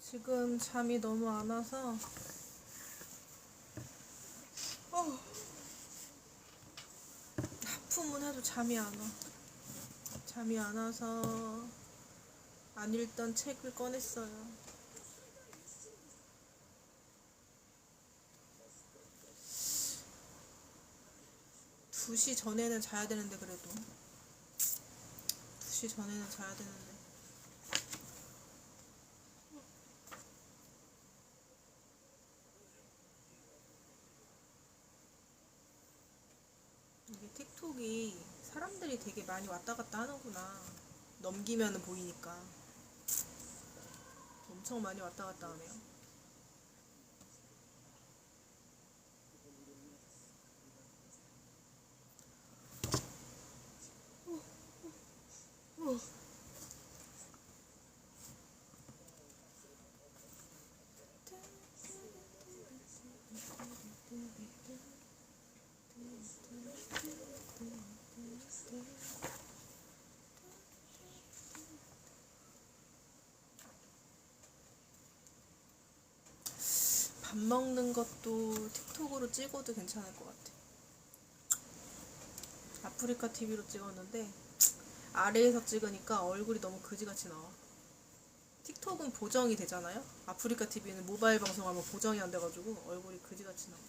지금 잠이 너무 안 와서 하품은 해도 잠이 안 와. 잠이 안 와서 안 읽던 책을 꺼냈어요. 2시 전에는 자야 되는데 그래도 2시 전에는 자야 되는데 이게 틱톡이 사람들이 되게 많이 왔다 갔다 하는구나. 넘기면은 보이니까 엄청 많이 왔다 갔다 하네요. 밥 먹는 것도 틱톡으로 찍어도 괜찮을 것 같아. 아프리카 TV로 찍었는데 아래에서 찍으니까 얼굴이 너무 그지같이 나와. 틱톡은 보정이 되잖아요. 아프리카 TV는 모바일 방송하면 보정이 안 돼가지고 얼굴이 그지같이 나와.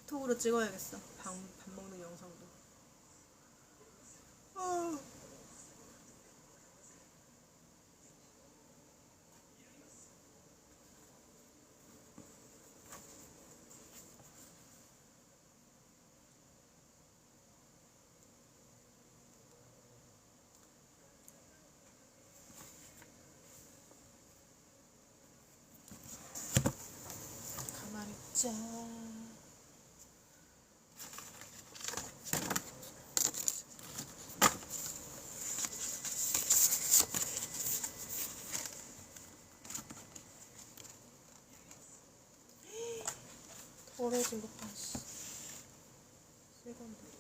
틱톡으로 찍어야겠어. 밥 먹는 영상도. 가만히 있자. 더러워진 것 봐. 새건데.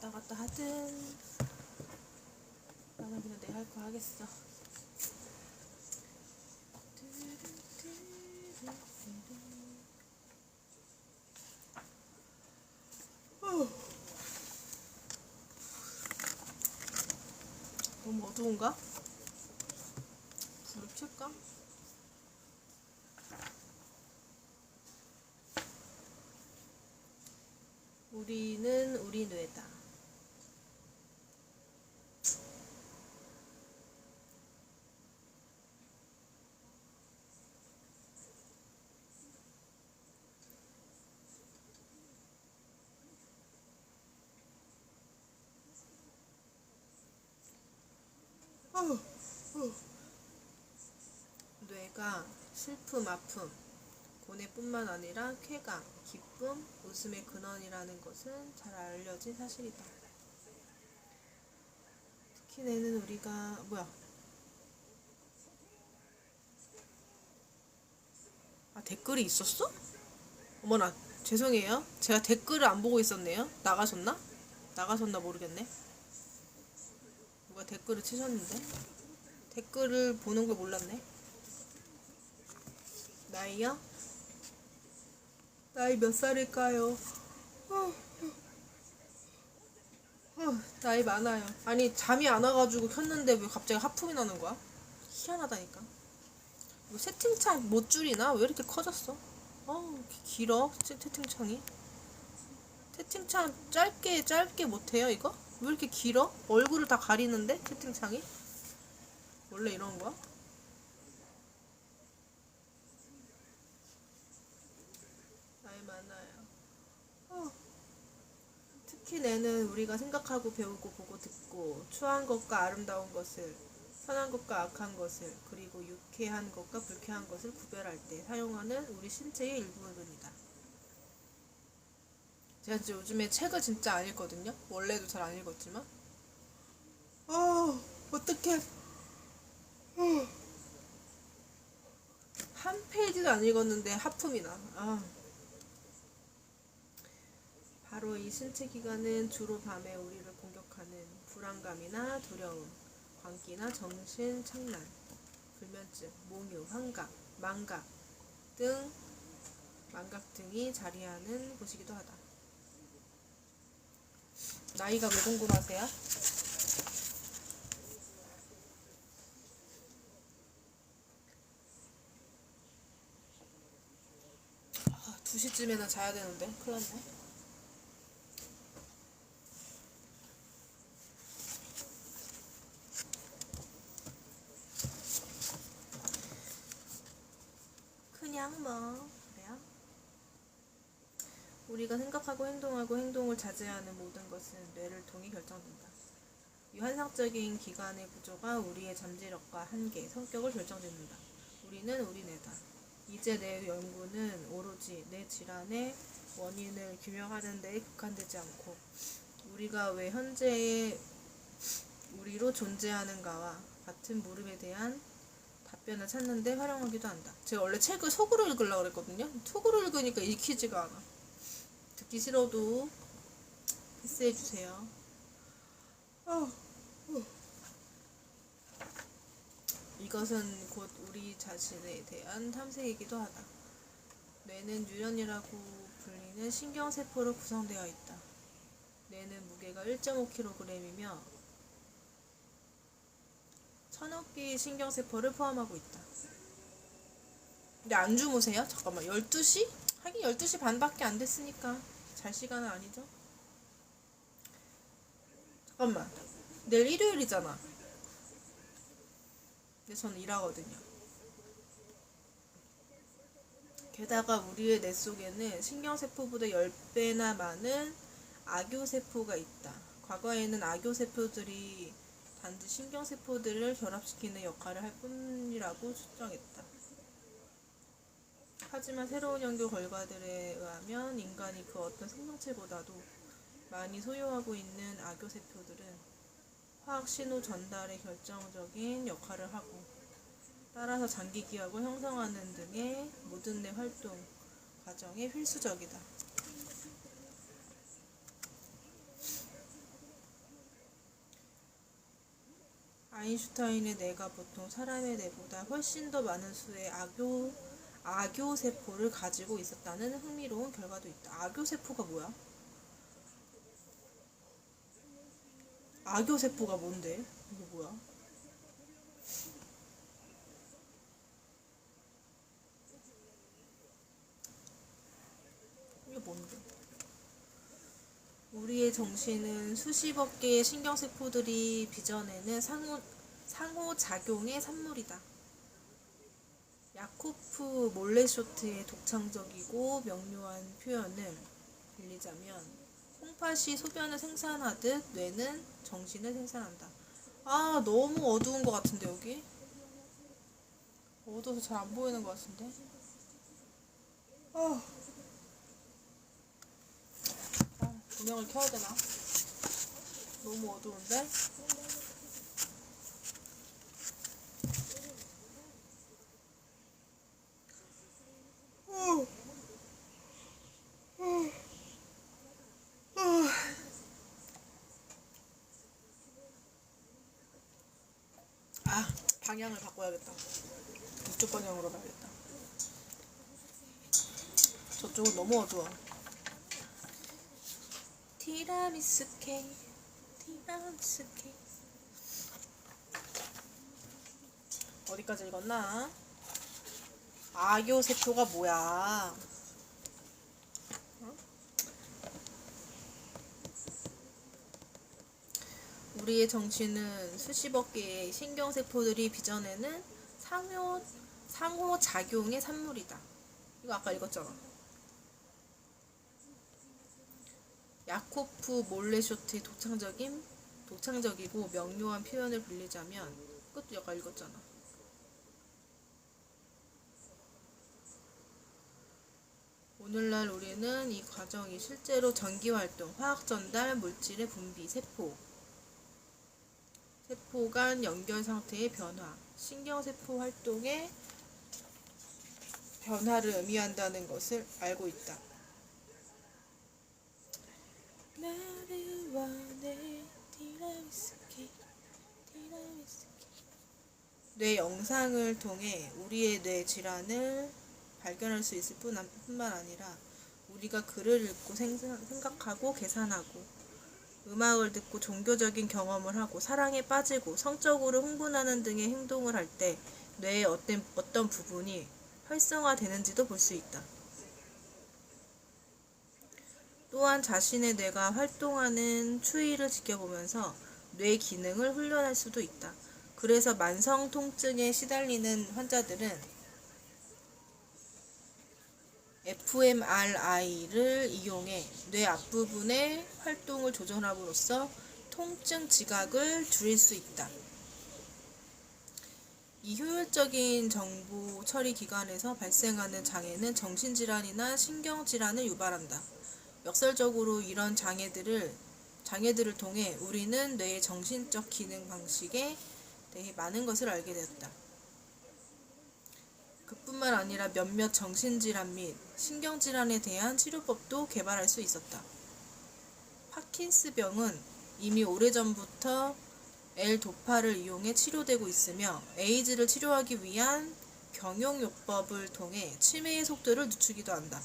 왔다 갔다 하든 나는 그냥 내 할 거 하겠어. 너무 어두운가? 불을 켤까? 우리는 우리 뇌다. 뇌가 슬픔, 아픔, 고뇌뿐만 아니라 쾌감, 기쁨, 웃음의 근원이라는 것은 잘 알려진 사실이다. 특히 뇌는 우리가 댓글이 있었어? 어머나, 죄송해요. 제가 댓글을 안 보고 있었네요. 나가셨나 모르겠네. 누가 댓글을 치셨는데 댓글을 보는 걸 몰랐네. 나이요? 나이 몇 살일까요? 나이 많아요. 아니 잠이 안 와가지고 켰는데 왜 갑자기 하품이 나는 거야? 희한하다니까. 이거 채팅창 못 줄이나? 왜 이렇게 커졌어? 길어 채팅창이. 채팅창 짧게 못해요 이거? 왜 이렇게 길어? 얼굴을 다 가리는데 채팅창이? 원래 이런 거야? 나이 많아요. 특히 뇌는 우리가 생각하고 배우고 보고 듣고 추한 것과 아름다운 것을, 선한 것과 악한 것을, 그리고 유쾌한 것과 불쾌한 것을 구별할 때 사용하는 우리 신체의 일부분이다. 제가 진짜 요즘에 책을 진짜 안 읽거든요. 원래도 잘 안 읽었지만. 어떡해. 한 페이지도 안 읽었는데 하품이 나. 바로 이 신체 기관은 주로 밤에 우리를 공격하는 불안감이나 두려움, 광기나 정신 착란, 불면증, 몽유, 환각, 망각 등이 자리하는 곳이기도 하다. 나이가 왜 궁금하세요? 2시쯤에는 자야 되는데 큰일 났네. 그냥 뭐 그래요? 우리가 생각하고 행동하고 행동을 자제하는 모든 것은 뇌를 통해 결정된다. 이 환상적인 기관의 구조가 우리의 잠재력과 한계, 성격을 결정짓는다. 우리는 우리 뇌다. 이제 뇌 연구는 오로지 뇌 질환의 원인을 규명하는 데에 국한되지 않고 우리가 왜 현재의 우리로 존재하는가와 같은 물음에 대한 답변을 찾는 데 활용하기도 한다. 제가 원래 책을 속으로 읽으려고 그랬거든요. 속으로 읽으니까 읽히지가 않아. 듣기 싫어도 패스해주세요. 이것은 곧 우리 자신에 대한 탐색이기도 하다. 뇌는 뉴런이라고 불리는 신경세포로 구성되어 있다. 뇌는 무게가 1.5kg이며 1000억 개의 신경세포를 포함하고 있다. 근데 안 주무세요? 잠깐만, 12시? 하긴 12시 반밖에 안 됐으니까 잘 시간은 아니죠? 잠깐만, 내일 일요일이잖아. 근데 저는 일하거든요. 게다가 우리의 뇌 속에는 신경세포보다 10배나 많은 악교세포가 있다. 과거에는 악교세포들이 단지 신경세포들을 결합시키는 역할을 할 뿐이라고 추정했다. 하지만 새로운 연구 결과들에 의하면 인간이 그 어떤 생명체보다도 많이 소유하고 있는 악교세포들은 화학 신호 전달에 결정적인 역할을 하고 따라서 장기 기억을 형성하는 등의 모든 뇌 활동 과정에 필수적이다. 아인슈타인의 뇌가 보통 사람의 뇌보다 훨씬 더 많은 수의 악교세포를 가지고 있었다는 흥미로운 결과도 있다. 악교세포가 뭐야? 악교세포가 뭔데? 이게 뭐야? 이게 뭔데? 우리의 정신은 수십억 개의 신경세포들이 빚어내는 상호작용의 산물이다. 야코프 몰레쇼트의 독창적이고 명료한 표현을 빌리자면 콩팥이 소변을 생산하듯 뇌는 정신을 생산한다. 너무 어두운 것 같은데 여기? 어두워서 잘 안 보이는 것 같은데? 조명을 켜야 되나? 너무 어두운데? 방향을 바꿔야겠다. 이쪽 방향으로 가야겠다. 저쪽은 너무 어두워. 티라미수 케이크. 어디까지 읽었나? 악교세포가 뭐야? 우리의 정신은 수십억 개의 신경세포들이 빚어내는 상호작용의 산물이다. 이거 아까 읽었잖아. 야코프 몰레쇼트의 독창적이고 명료한 표현을 빌리자면, 그것도 약간 읽었잖아. 오늘날 우리는 이 과정이 실제로 전기활동, 화학전달, 물질의 분비, 세포 간 연결 상태의 변화, 신경세포 활동의 변화를 의미한다는 것을 알고 있다. 나를 원해 티라미스키. 뇌 영상을 통해 우리의 뇌 질환을 발견할 수 있을 뿐만 아니라 우리가 글을 읽고 생각하고 계산하고 음악을 듣고 종교적인 경험을 하고 사랑에 빠지고 성적으로 흥분하는 등의 행동을 할 때 뇌의 어떤 부분이 활성화되는지도 볼 수 있다. 또한 자신의 뇌가 활동하는 추이를 지켜보면서 뇌 기능을 훈련할 수도 있다. 그래서 만성 통증에 시달리는 환자들은 fMRI를 이용해 뇌 앞부분의 활동을 조절함으로써 통증 지각을 줄일 수 있다. 이 효율적인 정보 처리 기관에서 발생하는 장애는 정신질환이나 신경질환을 유발한다. 역설적으로 이런 장애들을 통해 우리는 뇌의 정신적 기능 방식에 대해 많은 것을 알게 되었다. 그뿐만 아니라 몇몇 정신질환 및 신경질환에 대한 치료법도 개발할 수 있었다. 파킨스병은 이미 오래전부터 L-도파를 이용해 치료되고 있으며 에이즈를 치료하기 위한 병용요법을 통해 치매의 속도를 늦추기도 한다.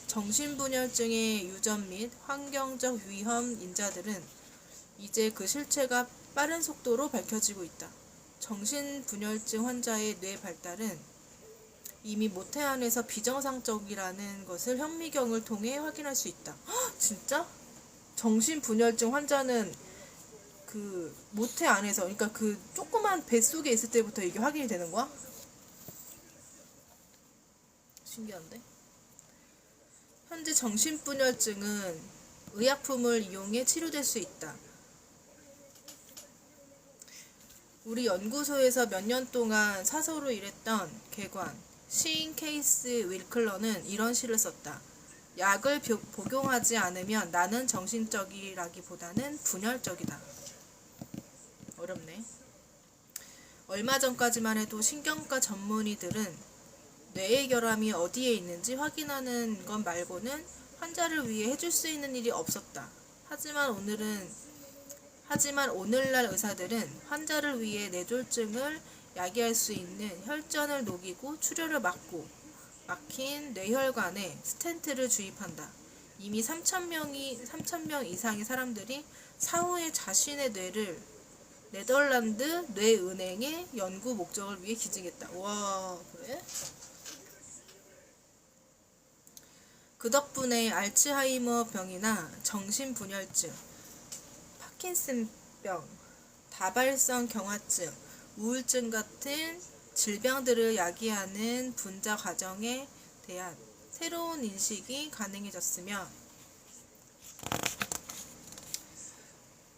정신분열증의 유전 및 환경적 위험 인자들은 이제 그 실체가 빠른 속도로 밝혀지고 있다. 정신분열증 환자의 뇌 발달은 이미 모태안에서 비정상적이라는 것을 현미경을 통해 확인할 수 있다. 헉, 진짜? 정신분열증 환자는 그 모태 안에서, 그러니까 그 조그만 뱃속에 있을 때부터 이게 확인이 되는 거야? 신기한데? 현재 정신분열증은 의약품을 이용해 치료될 수 있다. 우리 연구소에서 몇 년 동안 사서로 일했던 개관 시인 케이스 윌클러는 이런 시를 썼다. 약을 복용하지 않으면 나는 정신적이라기보다는 분열적이다. 어렵네. 얼마 전까지만 해도 신경과 전문의들은 뇌의 결함이 어디에 있는지 확인하는 것 말고는 환자를 위해 해줄 수 있는 일이 없었다. 하지만 오늘날 의사들은 환자를 위해 뇌졸중을 야기할 수 있는 혈전을 녹이고 출혈을 막힌 뇌혈관에 스텐트를 주입한다. 이미 3,000명 이상의 사람들이 사후에 자신의 뇌를 네덜란드 뇌은행의 연구 목적을 위해 기증했다. 와, 그래? 그 덕분에 알츠하이머 병이나 정신분열증, 파킨슨병, 다발성 경화증, 우울증 같은 질병들을 야기하는 분자 과정에 대한 새로운 인식이 가능해졌으며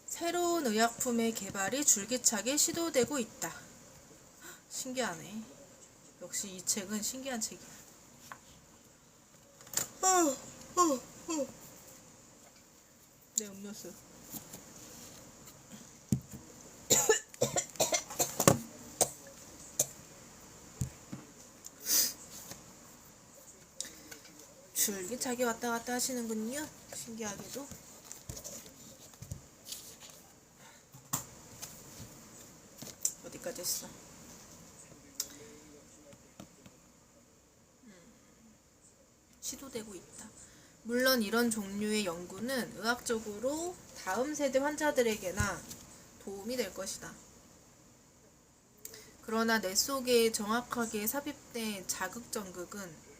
새로운 의약품의 개발이 줄기차게 시도되고 있다. 신기하네. 역시 이 책은 신기한 책이야. 내 음료수. 줄기차게 왔다 갔다 하시는군요. 신기하게도. 어디까지 했어? 시도되고 있다. 물론 이런 종류의 연구는 의학적으로 다음 세대 환자들에게나 도움이 될 것이다. 그러나 뇌 속에 정확하게 삽입된 자극전극은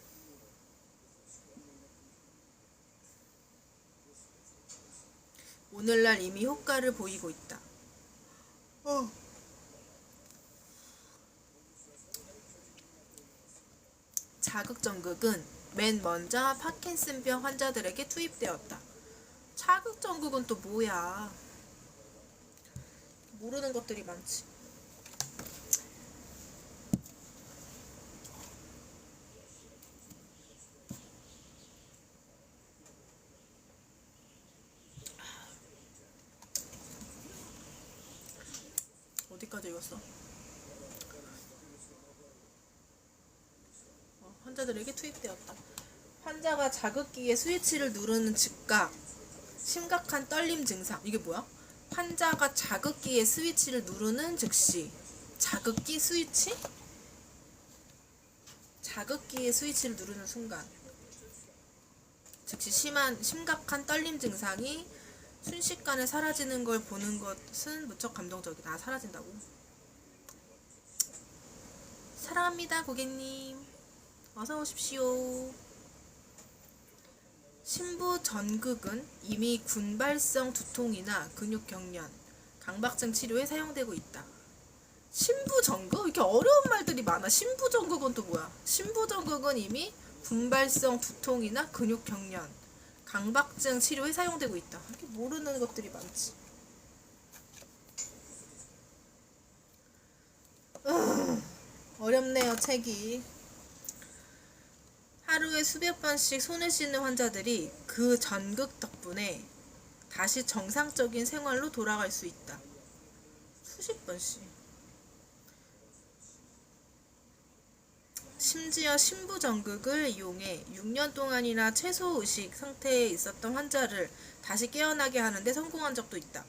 오늘날 이미 효과를 보이고 있다. 자극전극은 맨 먼저 파킨슨병 환자들에게 투입되었다. 자극정극은 또 뭐야? 모르는 것들이 많지. 어디까지 읽었어? 환자들에게 투입되었다. 환자가 자극기의 스위치를 누르는 즉각 심각한 떨림 증상. 이게 뭐야? 환자가 자극기의 스위치를 누르는 즉시. 자극기 스위치? 자극기의 스위치를 누르는 순간 즉시 심각한 떨림 증상이 순식간에 사라지는 걸 보는 것은 무척 감동적이다. 사라진다고? 사랑합니다, 고객님. 어서 오십시오. 심부전극은 이미 군발성 두통이나 근육경련, 강박증 치료에 사용되고 있다. 심부전극? 이렇게 어려운 말들이 많아. 심부전극은 또 뭐야? 심부전극은 이미 군발성 두통이나 근육경련, 강박증 치료에 사용되고 있다. 이렇게 모르는 것들이 많지. 어렵네요, 책이. 하루에 수백 번씩 손을 씻는 환자들이 그 전극 덕분에 다시 정상적인 생활로 돌아갈 수 있다. 수십 번씩. 심지어 심부전극을 이용해 6년 동안이나 최소의식 상태에 있었던 환자를 다시 깨어나게 하는데 성공한 적도 있다.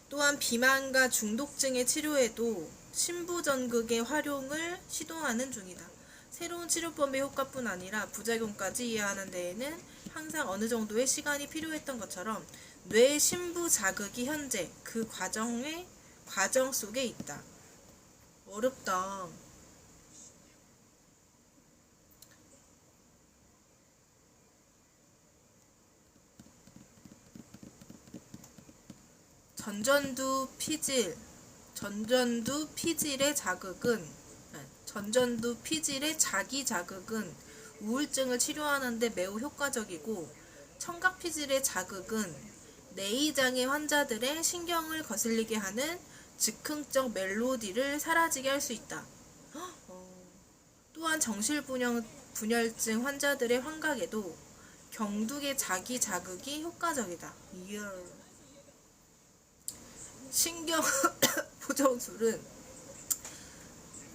또한 비만과 중독증의 치료에도 심부전극의 활용을 시도하는 중이다. 새로운 치료법의 효과뿐 아니라 부작용까지 이해하는 데에는 항상 어느 정도의 시간이 필요했던 것처럼 뇌의 심부 자극이 현재 그 과정 속에 있다. 어렵다. 전전두 피질의 자기 자극은 우울증을 치료하는 데 매우 효과적이고, 청각피질의 자극은 뇌이장애 환자들의 신경을 거슬리게 하는 즉흥적 멜로디를 사라지게 할 수 있다. 또한 정신분열증 환자들의 환각에도 경둑의 자기 자극이 효과적이다. 신경 보정술은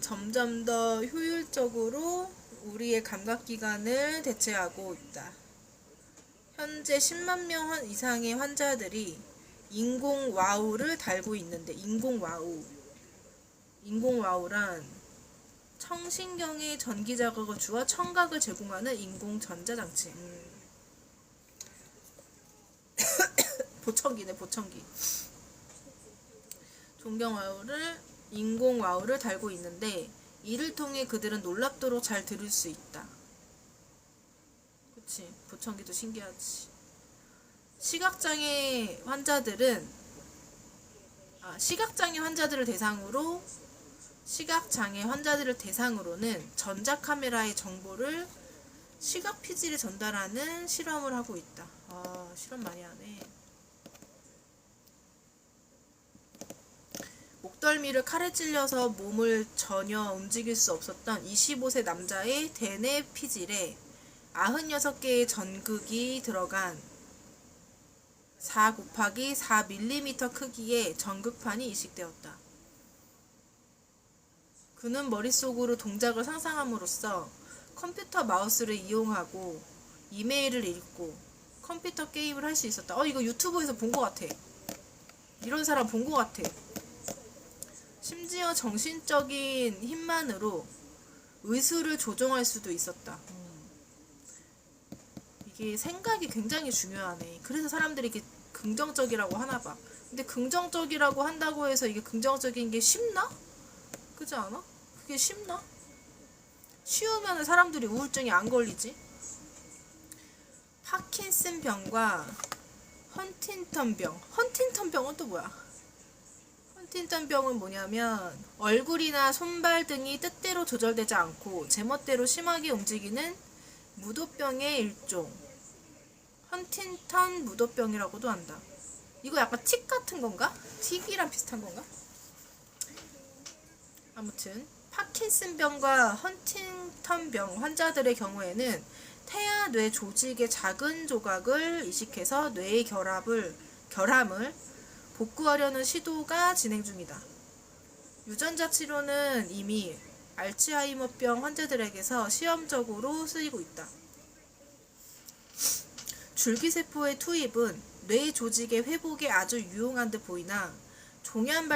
점점 더 효율적으로 우리의 감각기관을 대체하고 있다. 현재 10만 명 이상의 환자들이 인공와우를 달고 있는데, 인공와우란 청신경의 전기자극을 주어 청각을 제공하는 인공전자장치. 보청기네, 보청기. 인공와우를 달고 있는데, 이를 통해 그들은 놀랍도록 잘 들을 수 있다. 그치, 보청기도 신기하지. 시각장애 환자들을 대상으로는 전자카메라의 정보를 시각피질에 전달하는 실험을 하고 있다. 실험 많이 하네. 목덜미를 칼에 찔려서 몸을 전혀 움직일 수 없었던 25세 남자의 대뇌 피질에 96개의 전극이 들어간 4x4mm 크기의 전극판이 이식되었다. 그는 머릿속으로 동작을 상상함으로써 컴퓨터 마우스를 이용하고 이메일을 읽고 컴퓨터 게임을 할 수 있었다. 이거 유튜브에서 본 것 같아. 이런 사람 본 것 같아. 심지어 정신적인 힘만으로 의수를 조종할 수도 있었다. 이게 생각이 굉장히 중요하네. 그래서 사람들이 이게 긍정적이라고 하나봐. 근데 긍정적이라고 한다고 해서 이게 긍정적인 게 쉽나? 그렇지 않아? 그게 쉽나? 쉬우면 사람들이 우울증이 안 걸리지. 파킨슨병과 헌팅턴병은 또 뭐야? 헌팅턴병은 뭐냐면 얼굴이나 손발 등이 뜻대로 조절되지 않고 제멋대로 심하게 움직이는 무도병의 일종, 헌팅턴 무도병이라고도 한다. 이거 약간 틱 같은 건가? 틱이랑 비슷한 건가? 아무튼 파킨슨병과 헌팅턴병 환자들의 경우에는 태아 뇌 조직의 작은 조각을 이식해서 뇌의 결함을 복구하려는 시도가 진행 중이다. 유전자 치료는 이미 알츠하이머병 환자들에게서 시험적으로 쓰이고 있다. 줄기세포의 투입은 뇌 조직의 회복에 아주 유용한 듯 보이나 종양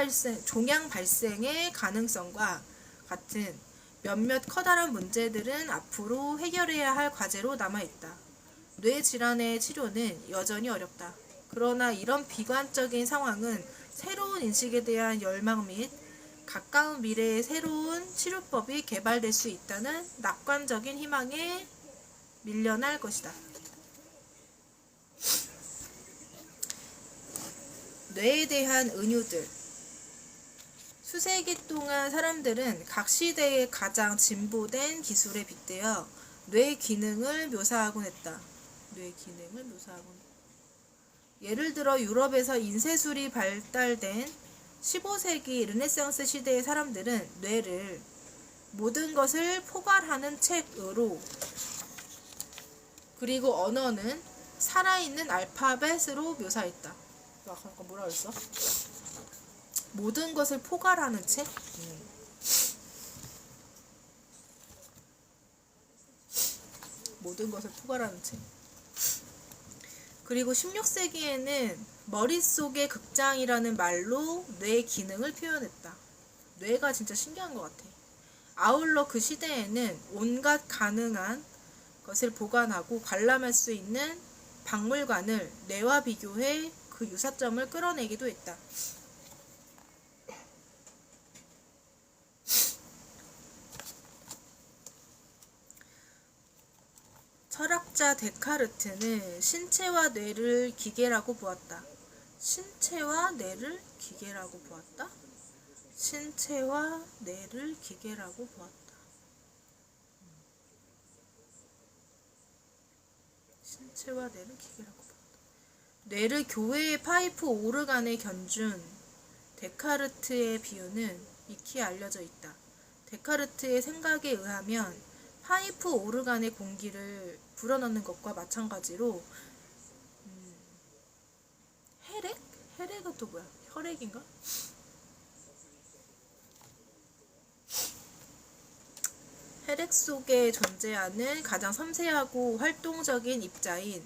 발생의 가능성과 같은 몇몇 커다란 문제들은 앞으로 해결해야 할 과제로 남아있다. 뇌 질환의 치료는 여전히 어렵다. 그러나 이런 비관적인 상황은 새로운 인식에 대한 열망 및 가까운 미래에 새로운 치료법이 개발될 수 있다는 낙관적인 희망에 밀려날 것이다. 뇌에 대한 은유들. 수세기 동안 사람들은 각 시대의 가장 진보된 기술에 빗대어 뇌 기능을 묘사하곤 했다. 예를 들어 유럽에서 인쇄술이 발달된 15세기 르네상스 시대의 사람들은 뇌를 모든 것을 포괄하는 책으로, 그리고 언어는 살아있는 알파벳으로 묘사했다. 아까 뭐라 그랬어? 모든 것을 포괄하는 책? 모든 것을 포괄하는 책. 그리고 16세기에는 머릿속의 극장이라는 말로 뇌 기능을 표현했다. 뇌가 진짜 신기한 것 같아. 아울러 그 시대에는 온갖 가능한 것을 보관하고 관람할 수 있는 박물관을 뇌와 비교해 그 유사점을 끌어내기도 했다. 철학자 데카르트는 신체와 뇌를 기계라고 보았다. 신체와 뇌를 기계라고 보았다? 신체와 뇌를 기계라고 보았다. 신체와 뇌를 기계라고 보았다. 뇌를 교회의 파이프 오르간에 견준 데카르트의 비유는 익히 알려져 있다. 데카르트의 생각에 의하면 파이프 오르간의 공기를 불어넣는 것과 마찬가지로 혈액? 혈액은 또 뭐야? 혈액인가? 혈액 속에 존재하는 가장 섬세하고 활동적인 입자인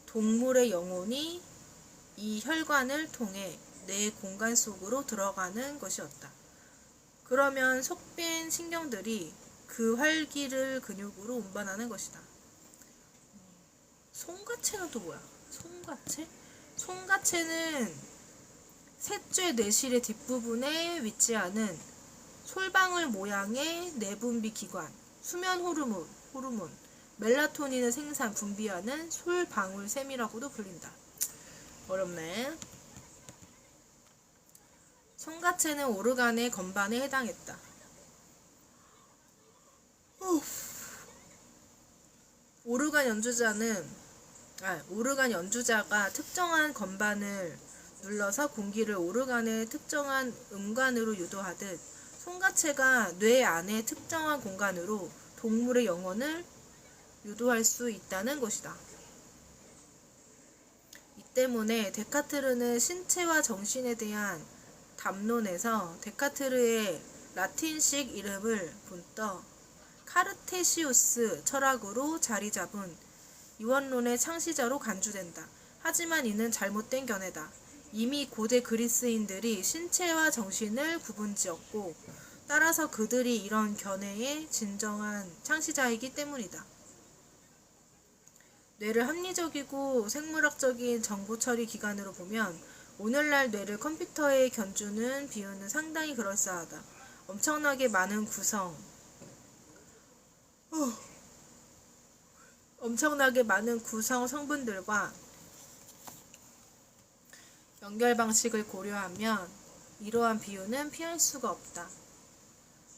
동물의 영혼이 이 혈관을 통해 뇌 공간 속으로 들어가는 것이었다. 그러면 속빈 신경들이 그 활기를 근육으로 운반하는 것이다. 송가체는 또 뭐야? 송가체? 송가체는 셋째 뇌실의 뒷부분에 위치하는 솔방울 모양의 내분비 기관, 수면 호르몬, 멜라토닌을 분비하는 솔방울샘이라고도 불린다. 어렵네. 송가체는 오르간의 건반에 해당했다. 오르간 연주자가 특정한 건반을 눌러서 공기를 오르간의 특정한 음관으로 유도하듯 송가체가 뇌 안의 특정한 공간으로 동물의 영혼을 유도할 수 있다는 것이다. 이 때문에 데카르트는 신체와 정신에 대한 담론에서 데카르트의 라틴식 이름을 본떠 카르테시우스 철학으로 자리 잡은 이원론의 창시자로 간주된다. 하지만 이는 잘못된 견해다. 이미 고대 그리스인들이 신체와 정신을 구분지었고 따라서 그들이 이런 견해의 진정한 창시자이기 때문이다. 뇌를 합리적이고 생물학적인 정보 처리 기관으로 보면 오늘날 뇌를 컴퓨터에 견주는 비유는 상당히 그럴싸하다. 엄청나게 많은 구성 성분들과 연결 방식을 고려하면 이러한 비유는 피할 수가 없다.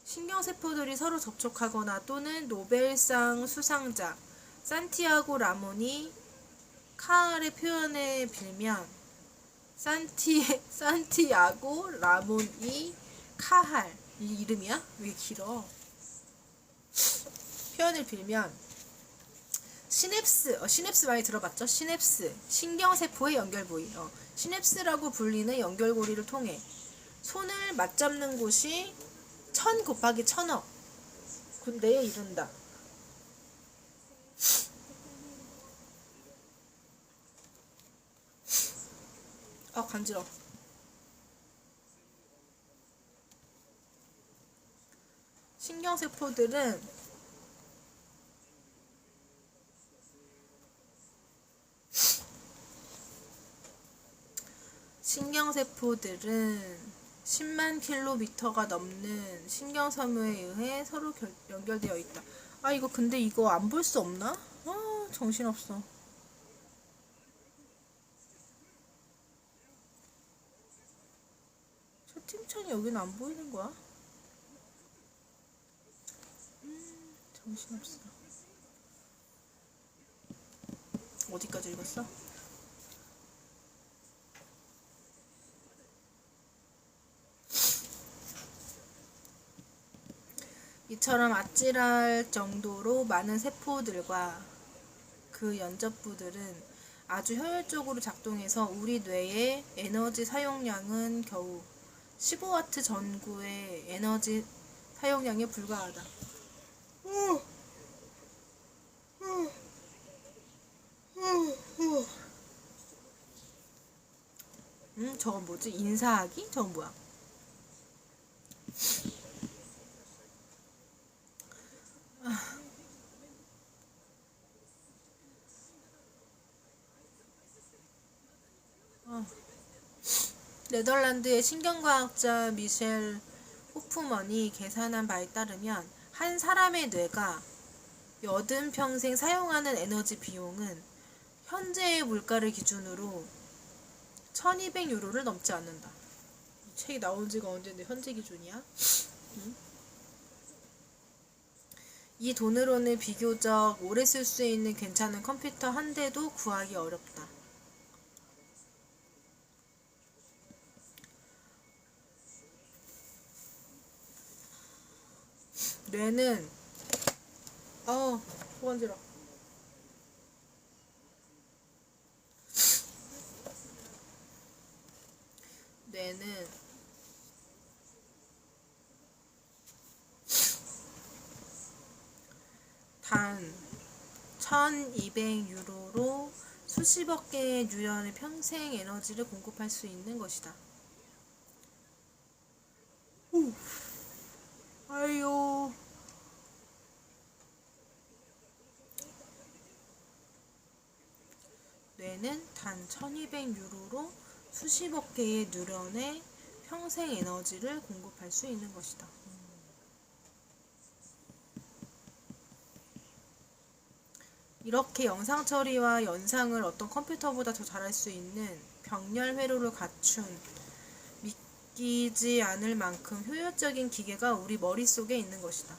신경세포들이 서로 접촉하거나 또는 노벨상 수상자, 산티아고 라몬이 카할의 표현을 빌면 산티아고 라몬이 카할 이 이름이야? 왜 길어? 표현을 빌면 시냅스 많이 들어봤죠? 시냅스 신경세포의 연결부위 시냅스라고 불리는 연결고리를 통해 손을 맞잡는 곳이 1000 곱하기 1000억 군데에 이른다. 아 간지러워. 신경세포들은 10만 킬로미터가 넘는 신경섬유에 의해 서로 연결되어 있다. 아 이거 근데 이거 안 볼 수 없나? 아 정신없어. 채팅창이 여기는 안 보이는 거야? 정신없어. 어디까지 읽었어? 이처럼 아찔할 정도로 많은 세포들과 그 연접부들은 아주 효율적으로 작동해서 우리 뇌의 에너지 사용량은 겨우 15W 전구의 에너지 사용량에 불과하다. 저건 뭐지? 인사하기? 저건 뭐야? 네덜란드의 신경과학자 미셸 호프먼이 계산한 바에 따르면 한 사람의 뇌가 80평생 사용하는 에너지 비용은 현재의 물가를 기준으로 1200유로를 넘지 않는다. 이 책이 나온 지가 언젠데 현재 기준이야? 이 돈으로는 비교적 오래 쓸 수 있는 괜찮은 컴퓨터 한 대도 구하기 어렵다. 뇌는 소간지러. 뇌는 단 1200유로로 수십억 개의 뉴런의 평생 에너지를 공급할 수 있는 것이다. 아유. 뇌는 단 1200유로로 수십억 개의 뉴런의 평생 에너지를 공급할 수 있는 것이다. 이렇게 영상 처리와 연상을 어떤 컴퓨터보다 더 잘할 수 있는 병렬 회로를 갖춘 믿기지 않을 만큼 효율적인 기계가 우리 머릿속에 있는 것이다.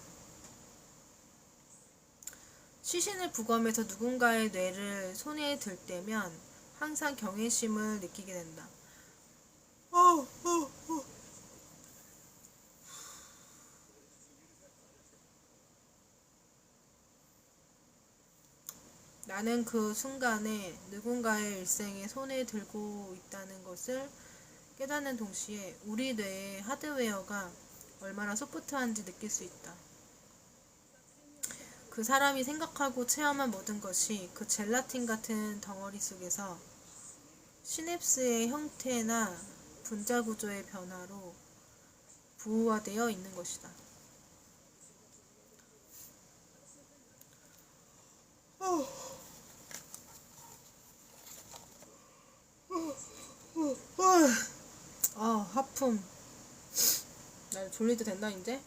시신을 부검해서 누군가의 뇌를 손에 들 때면 항상 경외심을 느끼게 된다. 나는 그 순간에 누군가의 일생에 손에 들고 있다는 것을 깨닫는 동시에 우리 뇌의 하드웨어가 얼마나 소프트한지 느낄 수 있다. 그 사람이 생각하고 체험한 모든 것이 그 젤라틴 같은 덩어리 속에서 시냅스의 형태나 분자 구조의 변화로 부호화되어 있는 것이다. 하품. 나 졸리도 된다 이제?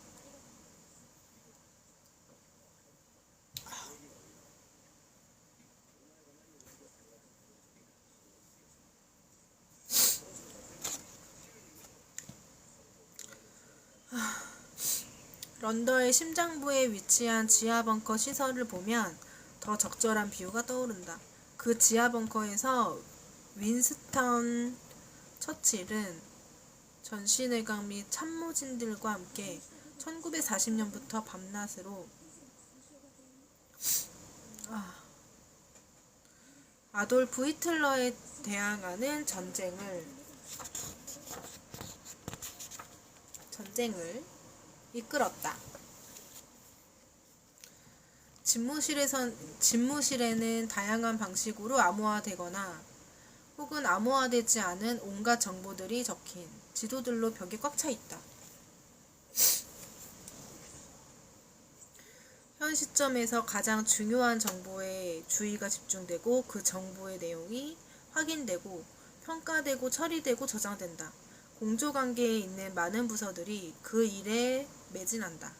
런던의 심장부에 위치한 지하 벙커 시설을 보면 더 적절한 비유가 떠오른다. 그 지하 벙커에서 윈스턴 처칠은 전시내각 및 참모진들과 함께 1940년부터 밤낮으로 아돌프 히틀러에 대항하는 전쟁을 이끌었다. 집무실에는 다양한 방식으로 암호화되거나 혹은 암호화되지 않은 온갖 정보들이 적힌 지도들로 벽에 꽉 차 있다. 현 시점에서 가장 중요한 정보에 주의가 집중되고 그 정보의 내용이 확인되고 평가되고 처리되고 저장된다. 공조관계에 있는 많은 부서들이 그 일에 매진한다.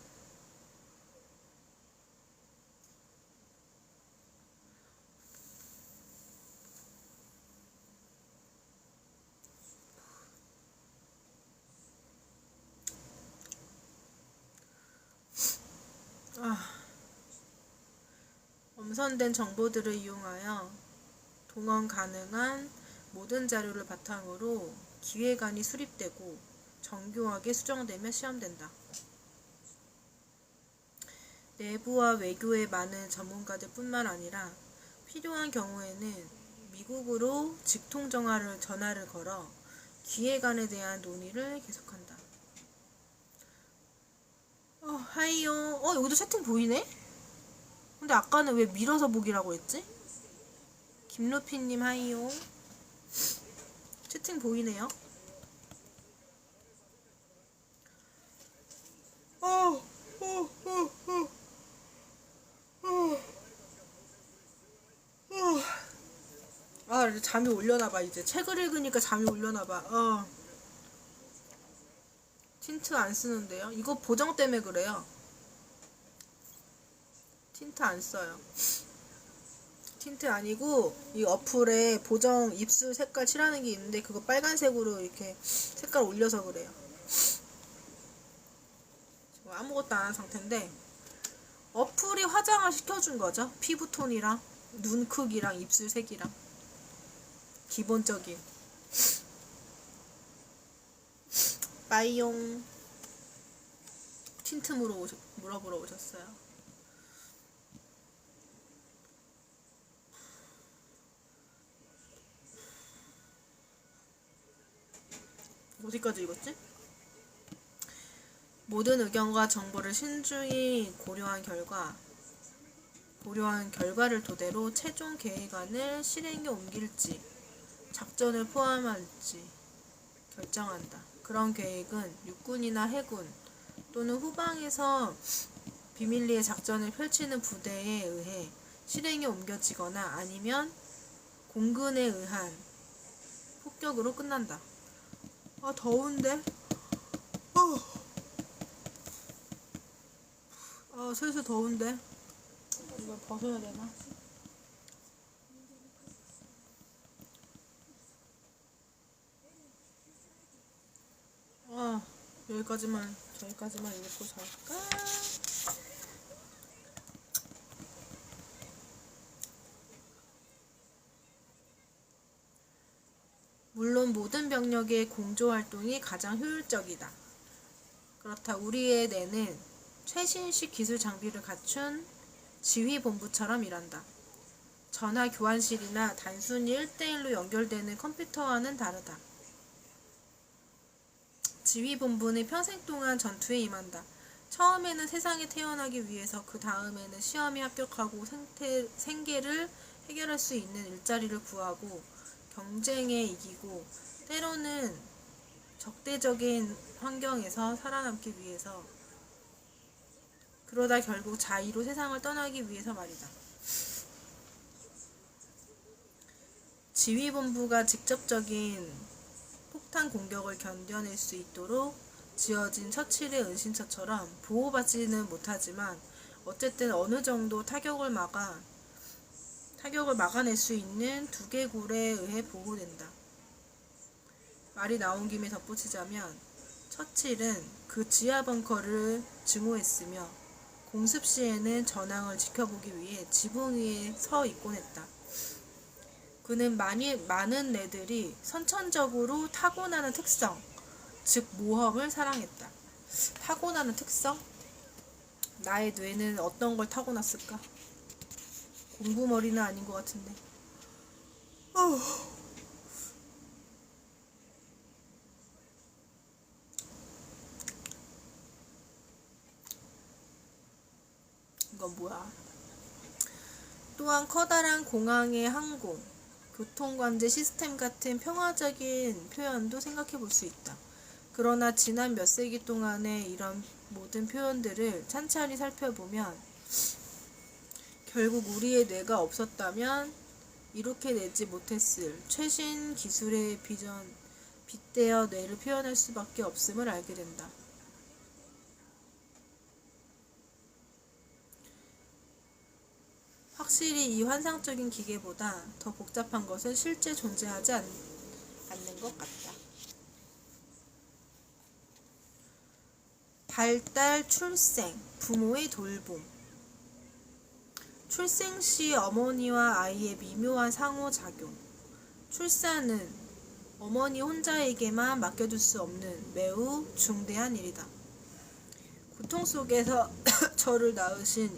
엄선된 정보들을 이용하여 동원 가능한 모든 자료를 바탕으로 기획안이 수립되고 정교하게 수정되며 시험된다. 내부와 외교의 많은 전문가들 뿐만 아니라 필요한 경우에는 미국으로 전화를 걸어 기획안에 대한 논의를 계속한다. 하이요. 여기도 채팅 보이네? 근데 아까는 왜 밀어서 보기라고 했지? 김루피님 하이요. 채팅 보이네요. 이제 잠이 올려나봐. 이제 책을 읽으니까 잠이 올려나봐. 틴트 안 쓰는데요. 이거 보정 때문에 그래요. 틴트 안 써요. 틴트 아니고 이 어플에 보정 입술 색깔 칠하는 게 있는데 그거 빨간색으로 이렇게 색깔 올려서 그래요. 지금 아무것도 안 한 상태인데 어플이 화장을 시켜준 거죠. 피부톤이랑 눈 크기랑 입술 색이랑 기본적인. 빠이용. 틴트 물어보러 오셨어요. 어디까지 읽었지? 모든 의견과 정보를 신중히 고려한 결과를 토대로 최종 계획안을 실행에 옮길지 작전을 포함할지 결정한다. 그런 계획은 육군이나 해군 또는 후방에서 비밀리에 작전을 펼치는 부대에 의해 실행에 옮겨지거나 아니면 공군에 의한 폭격으로 끝난다. 더운데? 슬슬 더운데? 이걸 벗어야 되나? 저기까지만 읽고 잘까? 물론 모든 병력의 공조활동이 가장 효율적이다. 그렇다. 우리의 뇌는 최신식 기술 장비를 갖춘 지휘본부처럼 일한다. 전화 교환실이나 단순히 1대1로 연결되는 컴퓨터와는 다르다. 지휘본부는 평생 동안 전투에 임한다. 처음에는 세상에 태어나기 위해서 그 다음에는 시험에 합격하고 생계를 해결할 수 있는 일자리를 구하고 경쟁에 이기고 때로는 적대적인 환경에서 살아남기 위해서 그러다 결국 자의로 세상을 떠나기 위해서 말이다. 지휘본부가 직접적인 폭탄 공격을 견뎌낼 수 있도록 지어진 처칠의 은신처처럼 보호받지는 못하지만 어쨌든 어느 정도 타격을 막아낼 수 있는 두개골에 의해 보호된다. 말이 나온 김에 덧붙이자면 처칠은 그 지하 벙커를 증오했으며 공습 시에는 전황을 지켜보기 위해 지붕 위에 서 있곤 했다. 그는 많은 애들이 선천적으로 타고나는 특성, 즉 모험을 사랑했다. 타고나는 특성? 나의 뇌는 어떤 걸 타고났을까? 공부머리는 아닌 것 같은데. 이건 뭐야? 또한 커다란 공항의 항공, 교통관제 시스템 같은 평화적인 표현도 생각해 볼 수 있다. 그러나 지난 몇 세기 동안의 이런 모든 표현들을 찬찬히 살펴보면 결국 우리의 뇌가 없었다면 이렇게 내지 못했을 최신 기술에 빗대어 뇌를 표현할 수밖에 없음을 알게 된다. 확실히 이 환상적인 기계보다 더 복잡한 것은 실제 존재하지 않는 것 같다. 발달, 출생, 부모의 돌봄. 출생 시 어머니와 아이의 미묘한 상호작용. 출산은 어머니 혼자에게만 맡겨둘 수 없는 매우 중대한 일이다. 고통 속에서 저를 낳으신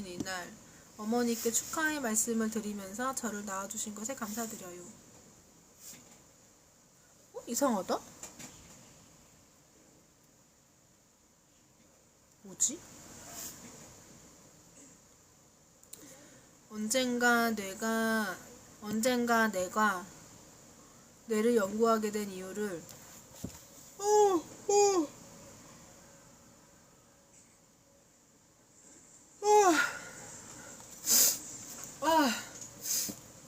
이날 어머니께 축하의 말씀을 드리면서 저를 낳아주신 것에 감사드려요. 이상하다? 뭐지? 언젠가 내가 뇌를 연구하게 된 이유를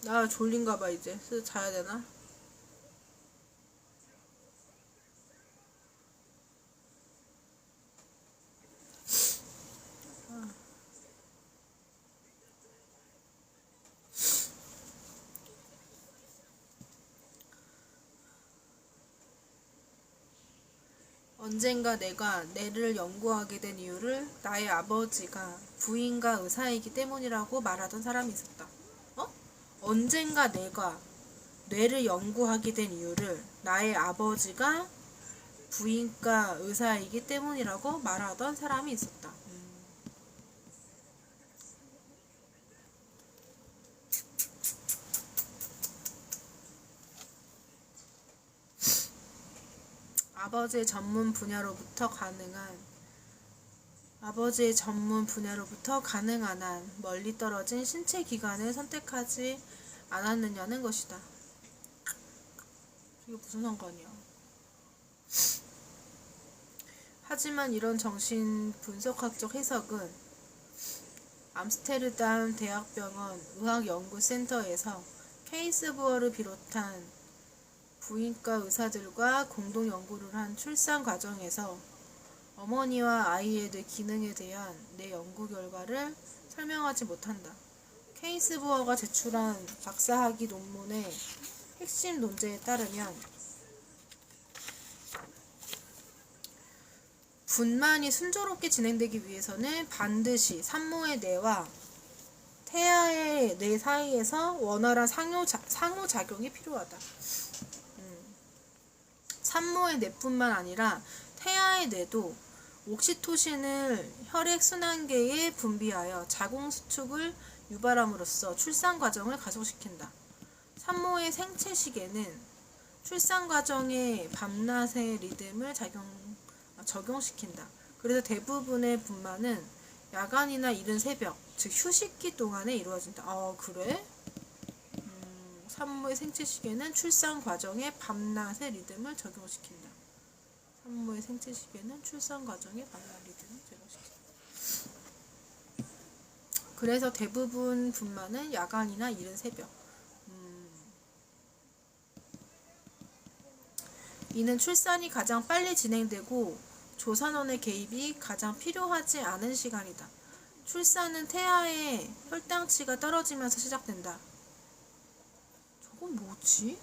나 졸린가봐. 이제 슬슬 자야 되나? 언젠가 내가 뇌를 연구하게 된 이유를 나의 아버지가 부인과 의사이기 때문이라고 말하던 사람이 있었다. 언젠가 내가 뇌를 연구하게 된 이유를 나의 아버지가 부인과 의사이기 때문이라고 말하던 사람이 있었다. 아버지의 전문 분야로부터 가능한 한 멀리 떨어진 신체 기관을 선택하지 않았느냐는 것이다. 이게 무슨 상관이야? 하지만 이런 정신 분석학적 해석은 암스테르담 대학병원 의학연구센터에서 케이스 부어를 비롯한 부인과 의사들과 공동 연구를 한 출산 과정에서 어머니와 아이의 뇌 기능에 대한 내 연구 결과를 설명하지 못한다. 케이스 부어가 제출한 박사학위 논문의 핵심 논제에 따르면 분만이 순조롭게 진행되기 위해서는 반드시 산모의 뇌와 태아의 뇌 사이에서 원활한 상호작용이 필요하다. 산모의 뇌뿐만 아니라 태아의 뇌도 옥시토신을 혈액순환계에 분비하여 자궁수축을 유발함으로써 출산 과정을 가속시킨다. 산모의 생체시계는 출산 과정의 밤낮의 리듬을 적용시킨다. 그래서 대부분의 분만은 야간이나 이른 새벽, 즉 휴식기 동안에 이루어진다. 그래? 산모의 생체시계는 출산 과정의 밤낮의 리듬을 적용시킨다. 산모의 생체시계는 출산 과정의 밤낮 리듬을 적용시킨다. 그래서 대부분 분만은 야간이나 이른 새벽. 이는 출산이 가장 빨리 진행되고 조산원의 개입이 가장 필요하지 않은 시간이다. 출산은 태아의 혈당치가 떨어지면서 시작된다. 이건 뭐지?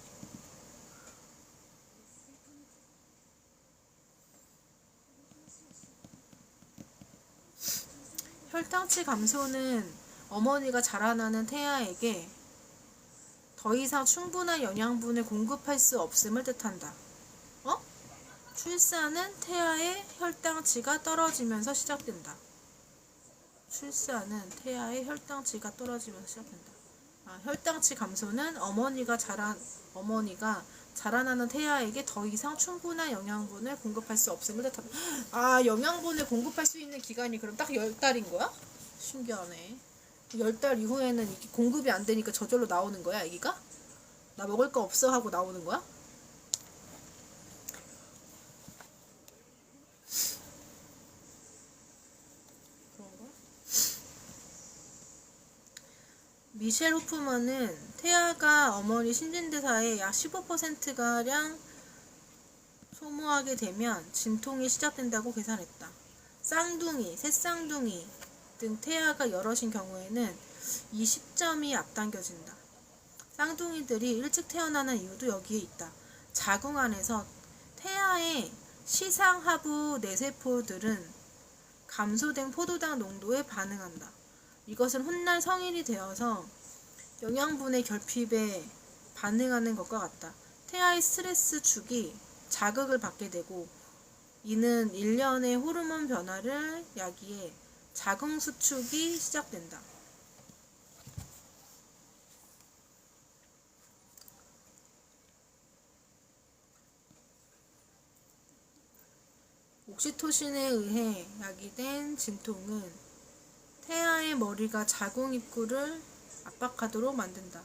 혈당치 감소는 어머니가 자라나는 태아에게 더 이상 충분한 영양분을 공급할 수 없음을 뜻한다. 출산은 태아의 혈당치가 떨어지면서 시작된다. 출산은 태아의 혈당치가 떨어지면서 시작된다. 혈당치 감소는 어머니가 자라나는 태아에게 더 이상 충분한 영양분을 공급할 수 없음을 뜻한다. 영양분을 공급할 수 있는 기간이 그럼 딱 10달인 거야? 신기하네. 10달 이후에는 이게 공급이 안 되니까 저절로 나오는 거야, 아기가? 나 먹을 거 없어 하고 나오는 거야? 미셸 호프만은 태아가 어머니 신진대사의 약 15%가량 소모하게 되면 진통이 시작된다고 계산했다. 쌍둥이, 새쌍둥이 등 태아가 여럿인 경우에는 이 시점이 앞당겨진다. 쌍둥이들이 일찍 태어나는 이유도 여기에 있다. 자궁 안에서 태아의 시상하부 뇌세포들은 감소된 포도당 농도에 반응한다. 이것은 훗날 성인이 되어서 영양분의 결핍에 반응하는 것과 같다. 태아의 스트레스 축이 자극을 받게 되고 이는 일련의 호르몬 변화를 야기해 자궁 수축이 시작된다. 옥시토신에 의해 야기된 진통은 태아의 머리가 자궁 입구를 압박하도록 만든다.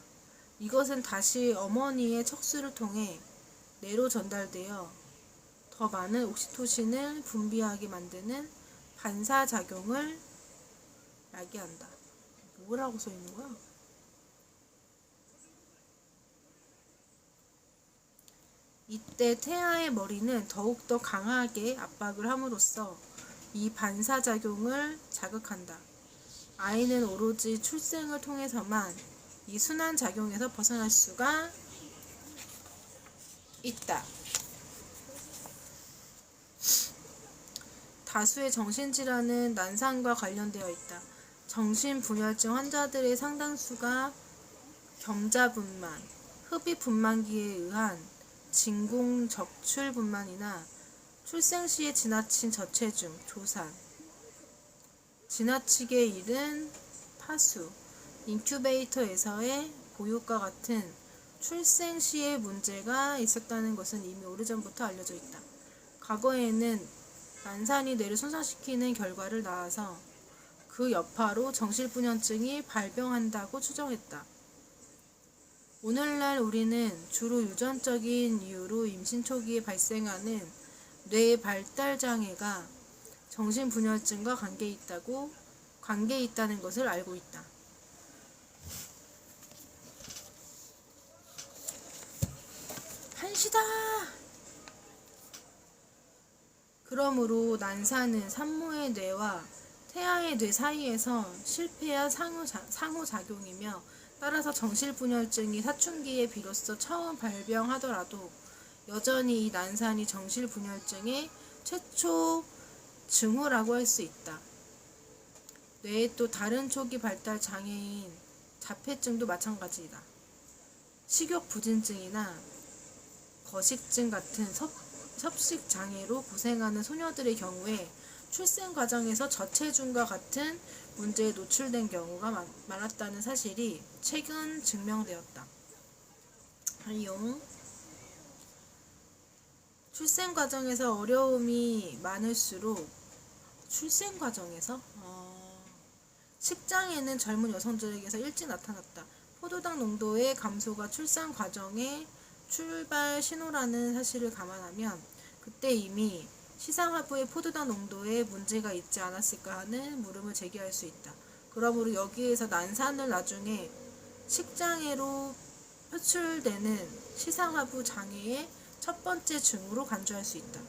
이것은 다시 어머니의 척수를 통해 뇌로 전달되어 더 많은 옥시토신을 분비하게 만드는 반사작용을 야기한다. 뭐라고 써있는 거야? 이때 태아의 머리는 더욱더 강하게 압박을 함으로써 이 반사작용을 자극한다. 아이는 오로지 출생을 통해서만 이 순환작용에서 벗어날 수가 있다. 다수의 정신질환은 난산과 관련되어 있다. 정신분열증 환자들의 상당수가 겸자분만, 흡입분만기에 의한 진공적출분만이나 출생 시에 지나친 저체중, 조산, 지나치게 이른 파수, 인큐베이터에서의 보육과 같은 출생 시에 문제가 있었다는 것은 이미 오래전부터 알려져 있다. 과거에는 난산이 뇌를 손상시키는 결과를 낳아서 그 여파로 정신분열증이 발병한다고 추정했다. 오늘날 우리는 주로 유전적인 이유로 임신 초기에 발생하는 뇌 발달 장애가 정신분열증과 관계 있다는 것을 알고 있다. 한시다. 그러므로 난산은 산모의 뇌와 태아의 뇌 사이에서 실패한 상호작용이며 따라서 정신분열증이 사춘기에 비로소 처음 발병하더라도 여전히 이 난산이 정신분열증의 최초 징후라고 할 수 있다. 뇌의 또 다른 초기 발달 장애인 자폐증도 마찬가지이다. 식욕부진증이나 거식증 같은 섭식 장애로 고생하는 소녀들의 경우에 출생 과정에서 저체중과 같은 문제에 노출된 경우가 많았다는 사실이 최근 증명되었다. 출생 과정에서 어려움이 많을수록 출생 과정에서 식장애는 젊은 여성들에게서 일찍 나타났다. 포도당 농도의 감소가 출산 과정의 출발 신호라는 사실을 감안하면 그때 이미 시상하부의 포도당 농도에 문제가 있지 않았을까 하는 물음을 제기할 수 있다. 그러므로 여기에서 난산을 나중에 식장애로 표출되는 시상하부 장애의 첫 번째 징후로 간주할 수 있다.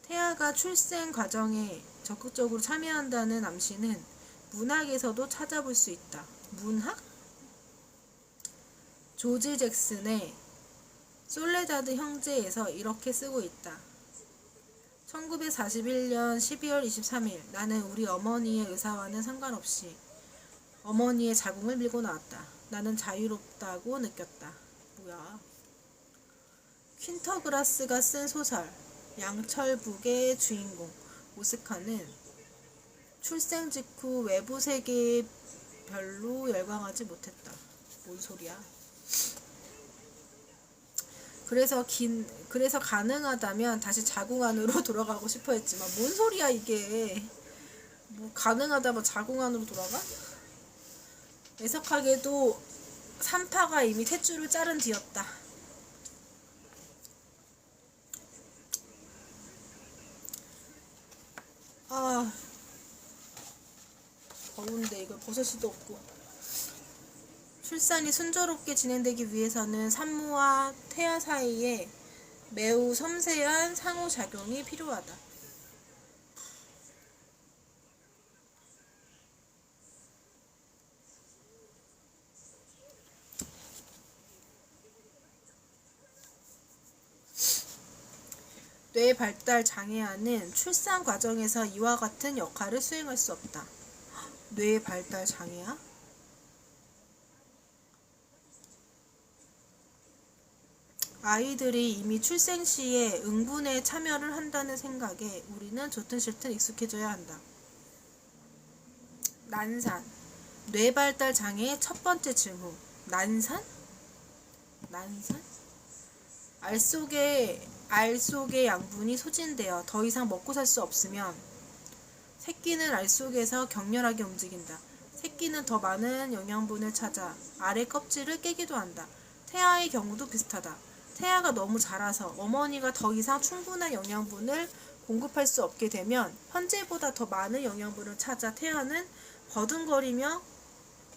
태아가 출생 과정에 적극적으로 참여한다는 암시는 문학에서도 찾아볼 수 있다. 문학? 조지 잭슨의 솔레다드 형제에서 이렇게 쓰고 있다. 1941년 12월 23일 나는 우리 어머니의 의사와는 상관없이 어머니의 자궁을 밀고 나왔다. 나는 자유롭다고 느꼈다. 뭐야? 퀸터그라스가 쓴 소설 양철북의 주인공 오스카는 출생 직후 외부 세계에 별로 열광하지 못했다. 뭔 소리야? 그래서 가능하다면 다시 자궁 안으로 돌아가고 싶어 했지만 뭔 소리야 이게? 뭐 가능하다면 자궁 안으로 돌아가? 애석하게도 산파가 이미 탯줄을 자른 뒤였다. 아, 더운데 이걸 벗을 수도 없고. 출산이 순조롭게 진행되기 위해서는 산모와 태아 사이에 매우 섬세한 상호작용이 필요하다. 뇌 발달 장애아는 출산 과정에서 이와 같은 역할을 수행할 수 없다. 뇌 발달 장애아? 아이들이 이미 출생 시에 응분에 참여를 한다는 생각에 우리는 좋든 싫든 익숙해져야 한다. 난산. 뇌 발달 장애의 첫 번째 징후. 난산? 난산? 알 속의 양분이 소진되어 더 이상 먹고 살 수 없으면 새끼는 알 속에서 격렬하게 움직인다. 새끼는 더 많은 영양분을 찾아 알의 껍질을 깨기도 한다. 태아의 경우도 비슷하다. 태아가 너무 자라서 어머니가 더 이상 충분한 영양분을 공급할 수 없게 되면 현재보다 더 많은 영양분을 찾아 태아는 버둥거리며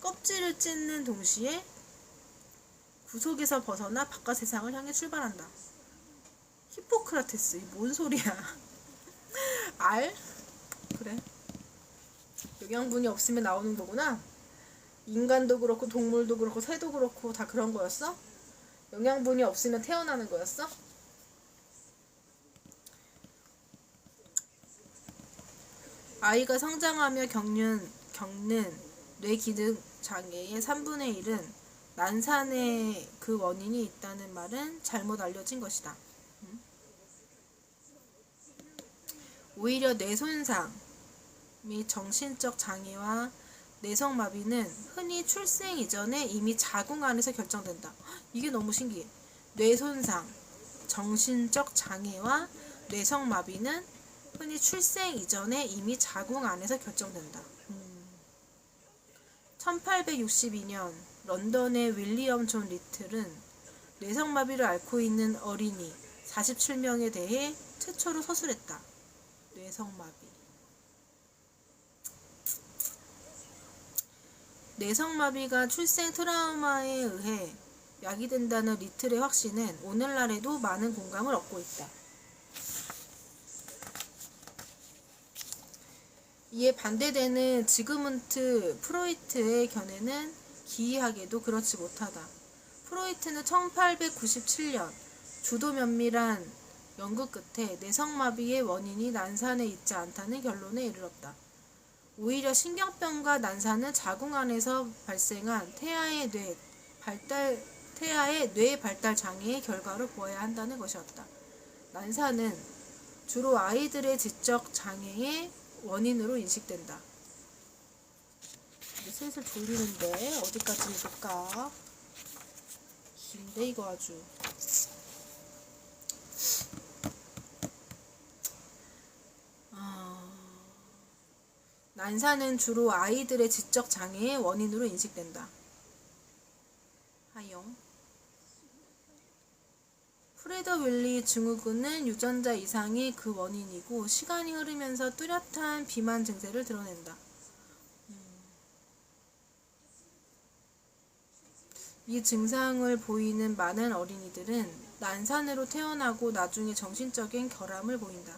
껍질을 찢는 동시에 구속에서 벗어나 바깥 세상을 향해 출발한다. 히포크라테스, 뭔 소리야? 알? 그래. 영양분이 없으면 나오는 거구나. 인간도 그렇고 동물도 그렇고 새도 그렇고 다 그런 거였어? 영양분이 없으면 태어나는 거였어? 아이가 성장하며 겪는 뇌기능 장애의 3분의 1은 난산의 그 원인이 있다는 말은 잘못 알려진 것이다. 오히려 뇌손상 및 정신적 장애와 뇌성마비는 흔히 출생 이전에 이미 자궁 안에서 결정된다. 이게 너무 신기해. 뇌손상, 정신적 장애와 뇌성마비는 흔히 출생 이전에 이미 자궁 안에서 결정된다. 1862년 런던의 윌리엄 존 리틀은 뇌성마비를 앓고 있는 어린이 47명에 대해 최초로 서술했다. 뇌성마비. 뇌성마비가 출생 트라우마에 의해 야기된다는 리틀의 확신은 오늘날에도 많은 공감을 얻고 있다. 이에 반대되는 지그문트 프로이트의 견해는 기이하게도 그렇지 못하다. 프로이트는 1897년 주도 면밀한 연구 끝에 뇌성마비의 원인이 난산에 있지 않다는 결론에 이르렀다. 오히려 신경병과 난산은 자궁 안에서 발생한 태아의 뇌 발달 장애의 결과로 보아야 한다는 것이었다. 난산은 주로 아이들의 지적 장애의 원인으로 인식된다. 이제 슬슬 졸리는데 어디까지 읽을까? 긴데 이거 아주. 난산은 주로 아이들의 지적 장애의 원인으로 인식된다. 하용. 프레더-윌리 증후군은 유전자 이상이 그 원인이고 시간이 흐르면서 뚜렷한 비만 증세를 드러낸다. 이 증상을 보이는 많은 어린이들은 난산으로 태어나고 나중에 정신적인 결함을 보인다.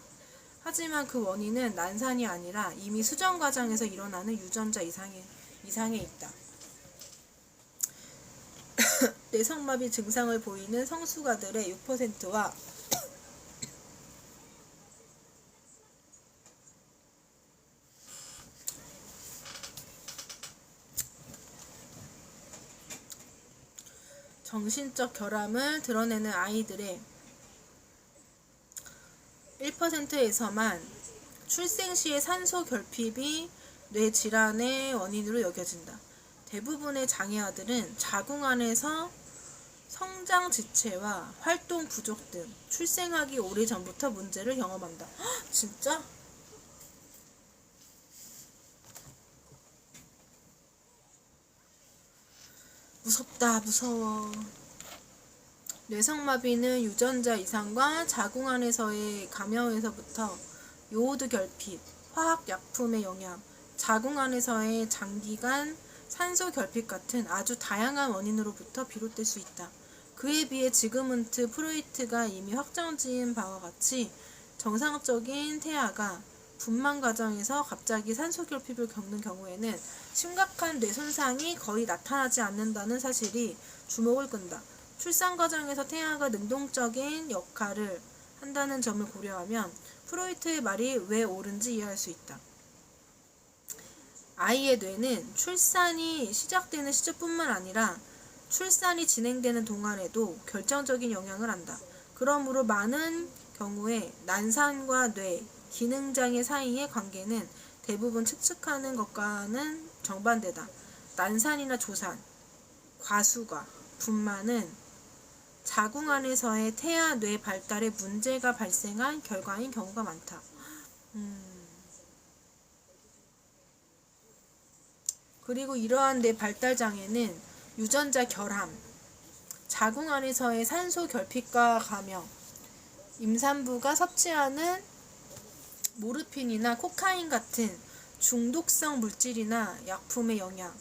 하지만 그 원인은 난산이 아니라 이미 수정 과정에서 일어나는 유전자 이상에 있다. 뇌성마비 증상을 보이는 성숙아들의 6%와 정신적 결함을 드러내는 아이들의 1%에서만 출생 시의 산소 결핍이 뇌 질환의 원인으로 여겨진다. 대부분의 장애아들은 자궁 안에서 성장 지체와 활동 부족 등 출생하기 오래전부터 문제를 경험한다. 헉, 진짜? 무섭다, 무서워. 뇌성마비는 유전자 이상과 자궁 안에서의 감염에서부터 요오드 결핍, 화학약품의 영향, 자궁 안에서의 장기간 산소 결핍 같은 아주 다양한 원인으로부터 비롯될 수 있다. 그에 비해 지그문트 프로이트가 이미 확정지은 바와 같이 정상적인 태아가 분만 과정에서 갑자기 산소 결핍을 겪는 경우에는 심각한 뇌 손상이 거의 나타나지 않는다는 사실이 주목을 끈다. 출산 과정에서 태아가 능동적인 역할을 한다는 점을 고려하면 프로이트의 말이 왜 옳은지 이해할 수 있다. 아이의 뇌는 출산이 시작되는 시점뿐만 아니라 출산이 진행되는 동안에도 결정적인 영향을 한다. 그러므로 많은 경우에 난산과 뇌, 기능장애 사이의 관계는 대부분 측측하는 것과는 정반대다. 난산이나 조산, 과수가, 분만은 자궁 안에서의 태아 뇌 발달에 문제가 발생한 결과인 경우가 많다. 그리고 이러한 뇌 발달 장애는 유전자 결함, 자궁 안에서의 산소 결핍과 감염, 임산부가 섭취하는 모르핀이나 코카인 같은 중독성 물질이나 약품의 영향,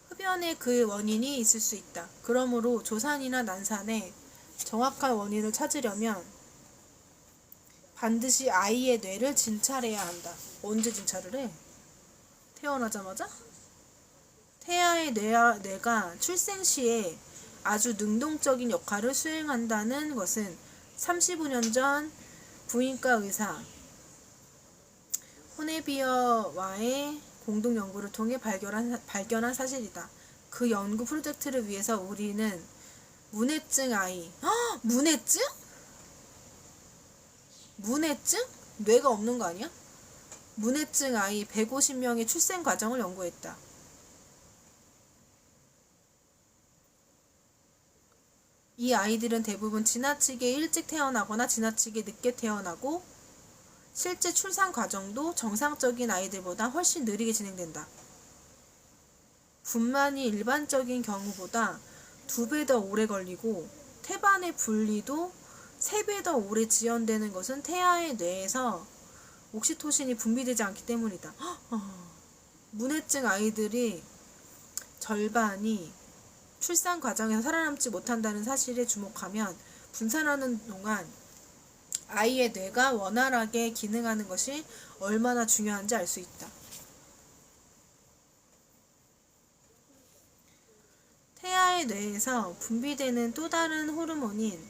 흡연의 그 원인이 있을 수 있다. 그러므로 조산이나 난산의 정확한 원인을 찾으려면 반드시 아이의 뇌를 진찰해야 한다. 언제 진찰을 해? 태어나자마자? 태아의 뇌가 출생 시에 아주 능동적인 역할을 수행한다는 것은 35년 전 부인과 의사 호네비어와의 공동 연구를 통해 발견한 사실이다. 그 연구 프로젝트를 위해서 우리는 문해증 아이, 문해증? 문해증? 뇌가 없는 거 아니야? 문해증 아이 150명의 출생 과정을 연구했다. 이 아이들은 대부분 지나치게 일찍 태어나거나 지나치게 늦게 태어나고 실제 출산 과정도 정상적인 아이들보다 훨씬 느리게 진행된다. 분만이 일반적인 경우보다 2배 더 오래 걸리고 태반의 분리도 3배 더 오래 지연되는 것은 태아의 뇌에서 옥시토신이 분비되지 않기 때문이다. 문해증 아이들이 절반이 출산 과정에서 살아남지 못한다는 사실에 주목하면 분산하는 동안 아이의 뇌가 원활하게 기능하는 것이 얼마나 중요한지 알 수 있다. 태아의 뇌에서 분비되는 또 다른 호르몬인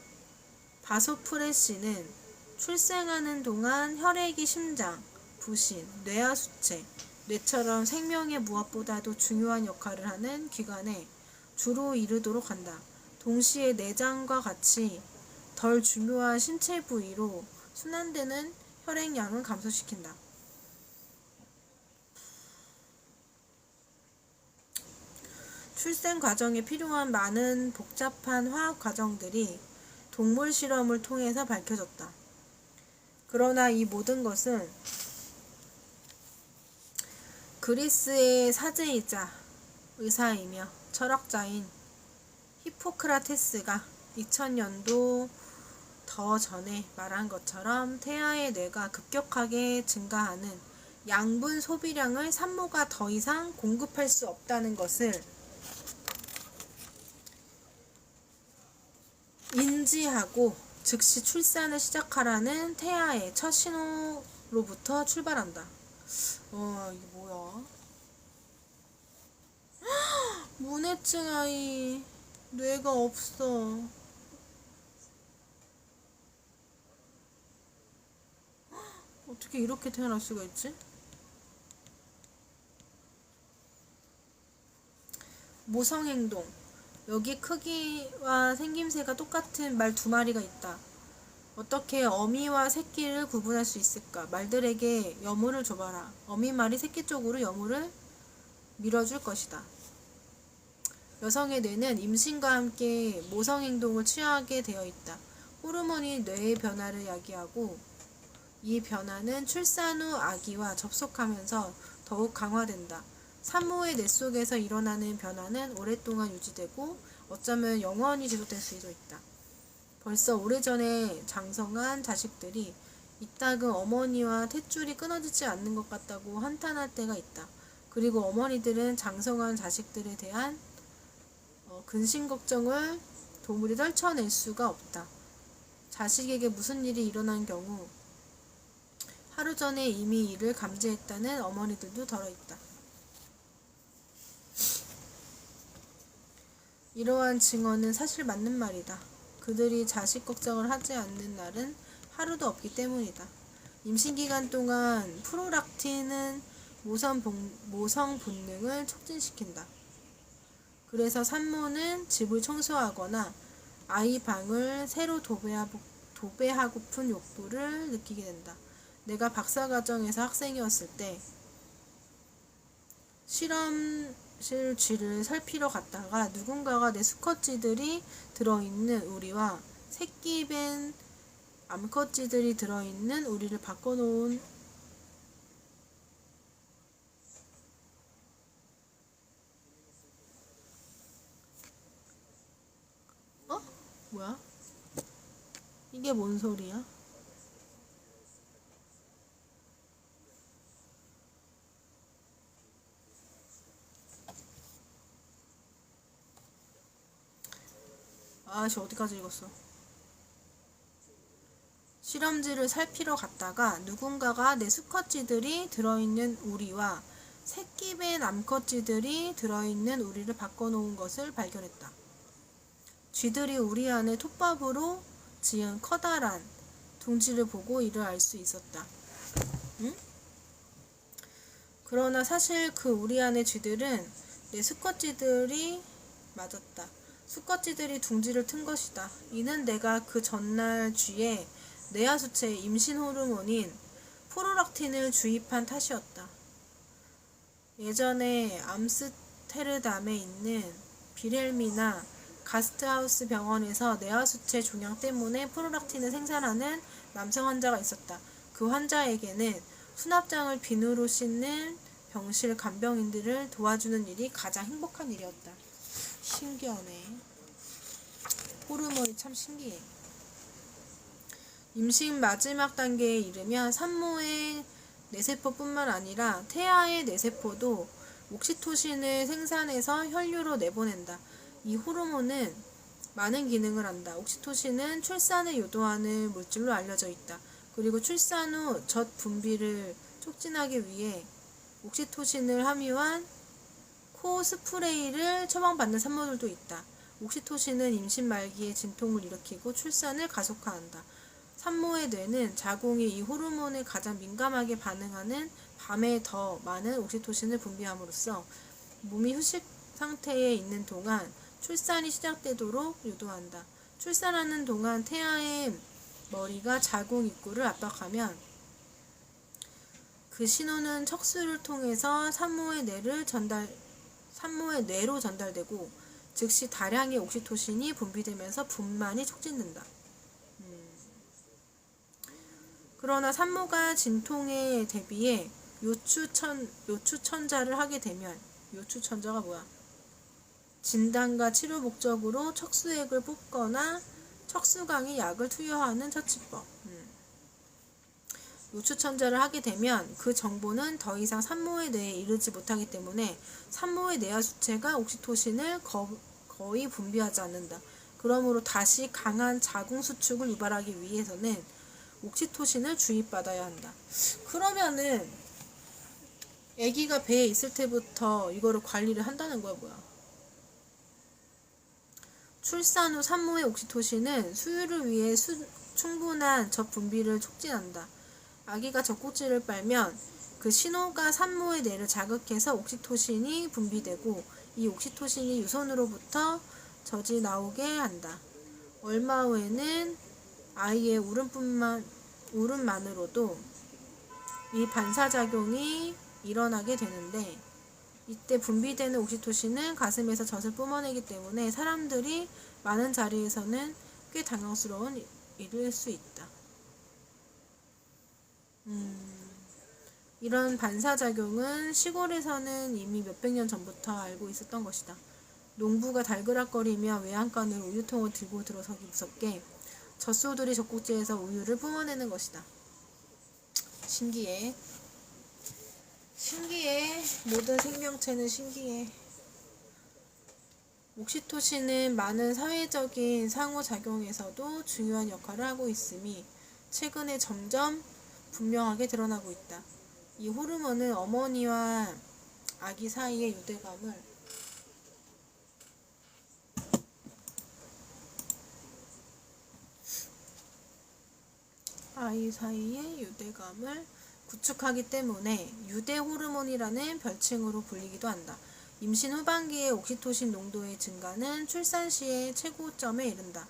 바소프레신은 출생하는 동안 혈액이 심장, 부신, 뇌하 수체, 뇌처럼 생명의 무엇보다도 중요한 역할을 하는 기관에 주로 이르도록 한다. 동시에 내장과 같이 덜 중요한 신체 부위로 순환되는 혈액량을 감소시킨다. 출생 과정에 필요한 많은 복잡한 화학 과정들이 동물 실험을 통해서 밝혀졌다. 그러나 이 모든 것은 그리스의 사제이자 의사이며 철학자인 히포크라테스가 2000년도 더 전에 말한 것처럼 태아의 뇌가 급격하게 증가하는 양분 소비량을 산모가 더 이상 공급할 수 없다는 것을 인지하고 즉시 출산을 시작하라는 태아의 첫 신호로부터 출발한다. 이게 뭐야? 문해증 아이. 뇌가 없어. 어떻게 이렇게 태어날 수가 있지? 모성행동. 여기 크기와 생김새가 똑같은 말 두 마리가 있다. 어떻게 어미와 새끼를 구분할 수 있을까? 말들에게 여물을 줘봐라. 어미 말이 새끼 쪽으로 여물을 밀어줄 것이다. 여성의 뇌는 임신과 함께 모성행동을 취하게 되어 있다. 호르몬이 뇌의 변화를 야기하고 이 변화는 출산 후 아기와 접속하면서 더욱 강화된다. 산모의 뇌 속에서 일어나는 변화는 오랫동안 유지되고 어쩌면 영원히 지속될 수도 있다. 벌써 오래전에 장성한 자식들이 이따금 어머니와 탯줄이 끊어지지 않는 것 같다고 한탄할 때가 있다. 그리고 어머니들은 장성한 자식들에 대한 근심 걱정을 도무지 떨쳐낼 수가 없다. 자식에게 무슨 일이 일어난 경우 하루 전에 이미 이를 감지했다는 어머니들도 덜어 있다. 이러한 증언은 사실 맞는 말이다. 그들이 자식 걱정을 하지 않는 날은 하루도 없기 때문이다. 임신 기간 동안 프로락틴은 모성 본능을 촉진시킨다. 그래서 산모는 집을 청소하거나 아이 방을 새로 도배하고픈 욕구를 느끼게 된다. 내가 박사과정에서 학생이었을 때 실험실 쥐를 살피러 갔다가 누군가가 내 수컷쥐들이 들어있는 우리와 새끼 밴 암컷쥐들이 들어있는 우리를 바꿔놓은 뭐야? 이게 뭔 소리야? 아씨 어디까지 읽었어? 실험지를 살피러 갔다가 누군가가 내 수컷쥐들이 들어있는 우리와 새끼 밴 암컷쥐들이 들어있는 우리를 바꿔놓은 것을 발견했다. 쥐들이 우리 안에 톱밥으로 지은 커다란 둥지를 보고 이를 알 수 있었다. 응? 그러나 사실 그 우리 안의 쥐들은 내 수컷쥐들이 맞았다. 수컷쥐들이 둥지를 튼 것이다. 이는 내가 그 전날 쥐에 뇌하수체에 임신 호르몬인 프로락틴을 주입한 탓이었다. 예전에 암스테르담에 있는 비렐미나 가스트하우스 병원에서 뇌하수체 종양 때문에 프로락틴을 생산하는 남성 환자가 있었다. 그 환자에게는 수납장을 비누로 씻는 병실 간병인들을 도와주는 일이 가장 행복한 일이었다. 신기하네. 호르몬이 참 신기해. 임신 마지막 단계에 이르면 산모의 뇌세포뿐만 아니라 태아의 뇌세포도 옥시토신을 생산해서 혈류로 내보낸다. 이 호르몬은 많은 기능을 한다. 옥시토신은 출산을 유도하는 물질로 알려져 있다. 그리고 출산 후 젖 분비를 촉진하기 위해 옥시토신을 함유한 코 스프레이를 처방받는 산모들도 있다. 옥시토신은 임신 말기에 진통을 일으키고 출산을 가속화한다. 산모의 뇌는 자궁이 이 호르몬에 가장 민감하게 반응하는 밤에 더 많은 옥시토신을 분비함으로써 몸이 휴식 상태에 있는 동안 출산이 시작되도록 유도한다. 출산하는 동안 태아의 머리가 자궁 입구를 압박하면 그 신호는 척수를 통해서 산모의 뇌로 전달되고 즉시 다량의 옥시토신이 분비되면서 분만이 촉진된다. 그러나 산모가 진통에 대비해 요추천자를 하게 되면 요추천자가 뭐야? 진단과 치료 목적으로 척수액을 뽑거나 척수강에 약을 투여하는 처치법. 요추천자를 하게 되면 그 정보는 더 이상 산모의 뇌에 이르지 못하기 때문에 산모의 뇌하수체가 옥시토신을 거의 분비하지 않는다. 그러므로 다시 강한 자궁 수축을 유발하기 위해서는 옥시토신을 주입받아야 한다. 그러면은 아기가 배에 있을 때부터 이거를 관리를 한다는 거야, 뭐야? 출산 후 산모의 옥시토신은 수유를 위해 충분한 젖분비를 촉진한다. 아기가 젖꼭지를 빨면 그 신호가 산모의 뇌를 자극해서 옥시토신이 분비되고 이 옥시토신이 유선으로부터 젖이 나오게 한다. 얼마 후에는 아이의 울음만으로도 이 반사작용이 일어나게 되는데 이때 분비되는 옥시토신은 가슴에서 젖을 뿜어내기 때문에 사람들이 많은 자리에서는 꽤 당황스러운 일일 수 있다. 이런 반사작용은 시골에서는 이미 몇백 년 전부터 알고 있었던 것이다. 농부가 달그락거리며 외양간으로 우유통을 들고 들어서기 무섭게 젖소들이 젖꼭지에서 우유를 뿜어내는 것이다. 신기해. 신기해. 모든 생명체는 신기해. 옥시토신은 많은 사회적인 상호작용에서도 중요한 역할을 하고 있음이 최근에 점점 분명하게 드러나고 있다. 이 호르몬은 어머니와 아기 사이의 유대감을 구축하기 때문에 유대 호르몬이라는 별칭으로 불리기도 한다. 임신 후반기의 옥시토신 농도의 증가는 출산 시의 최고점에 이른다.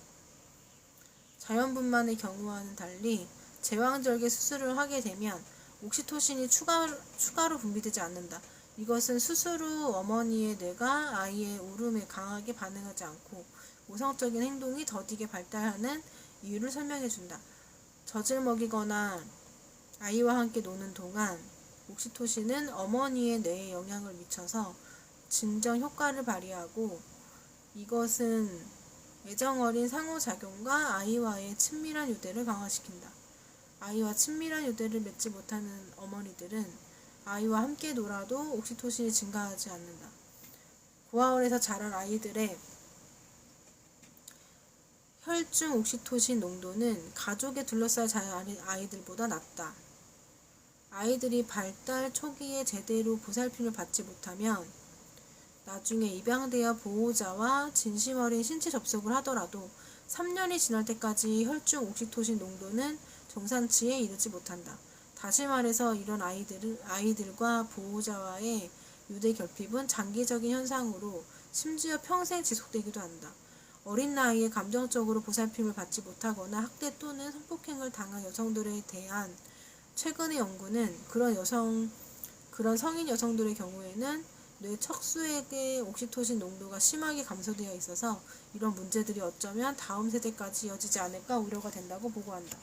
자연분만의 경우와는 달리 제왕절개 수술을 하게 되면 옥시토신이 추가로 분비되지 않는다. 이것은 수술 후 어머니의 뇌가 아이의 울음에 강하게 반응하지 않고 모성적인 행동이 더디게 발달하는 이유를 설명해준다. 젖을 먹이거나 아이와 함께 노는 동안 옥시토신은 어머니의 뇌에 영향을 미쳐서 진정 효과를 발휘하고 이것은 애정어린 상호작용과 아이와의 친밀한 유대를 강화시킨다. 아이와 친밀한 유대를 맺지 못하는 어머니들은 아이와 함께 놀아도 옥시토신이 증가하지 않는다. 고아원에서 자란 아이들의 혈중 옥시토신 농도는 가족에 둘러싸여 자란 아이들보다 낮다. 아이들이 발달 초기에 제대로 보살핌을 받지 못하면 나중에 입양되어 보호자와 진심 어린 신체 접촉을 하더라도 3년이 지날 때까지 혈중 옥시토신 농도는 정상치에 이르지 못한다. 다시 말해서 이런 아이들과 보호자와의 유대 결핍은 장기적인 현상으로 심지어 평생 지속되기도 한다. 어린 나이에 감정적으로 보살핌을 받지 못하거나 학대 또는 성폭행을 당한 여성들에 대한 최근의 연구는 그런 성인 여성들의 경우에는 뇌 척수액의 옥시토신 농도가 심하게 감소되어 있어서 이런 문제들이 어쩌면 다음 세대까지 이어지지 않을까 우려가 된다고 보고한다.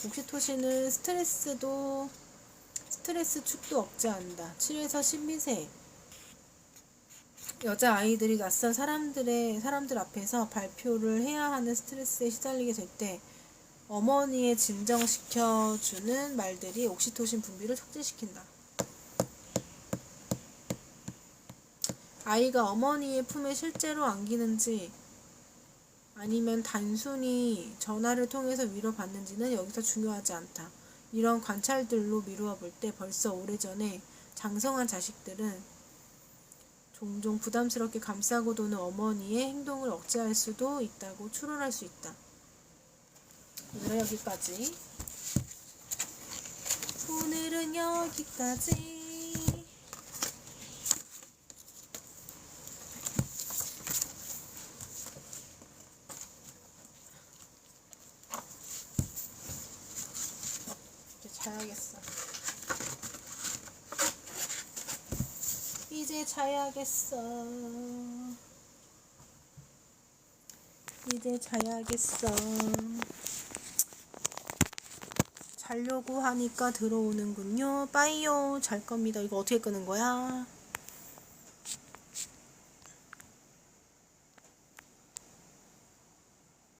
옥시토신은 스트레스 축도 억제한다. 7에서 12세 여자아이들이 낯선 사람들 앞에서 발표를 해야 하는 스트레스에 시달리게 될 때 어머니의 진정시켜주는 말들이 옥시토신 분비를 촉진시킨다. 아이가 어머니의 품에 실제로 안기는지 아니면 단순히 전화를 통해서 위로받는지는 여기서 중요하지 않다. 이런 관찰들로 미루어 볼 때 벌써 오래전에 장성한 자식들은 종종 부담스럽게 감싸고 도는 어머니의 행동을 억제할 수도 있다고 추론할 수 있다. 오늘은 여기까지. 오늘은 여기까지. 자야겠어. 이제 자야겠어. 자려고 하니까 들어오는군요. 빠이요. 잘 겁니다. 이거 어떻게 끄는 거야?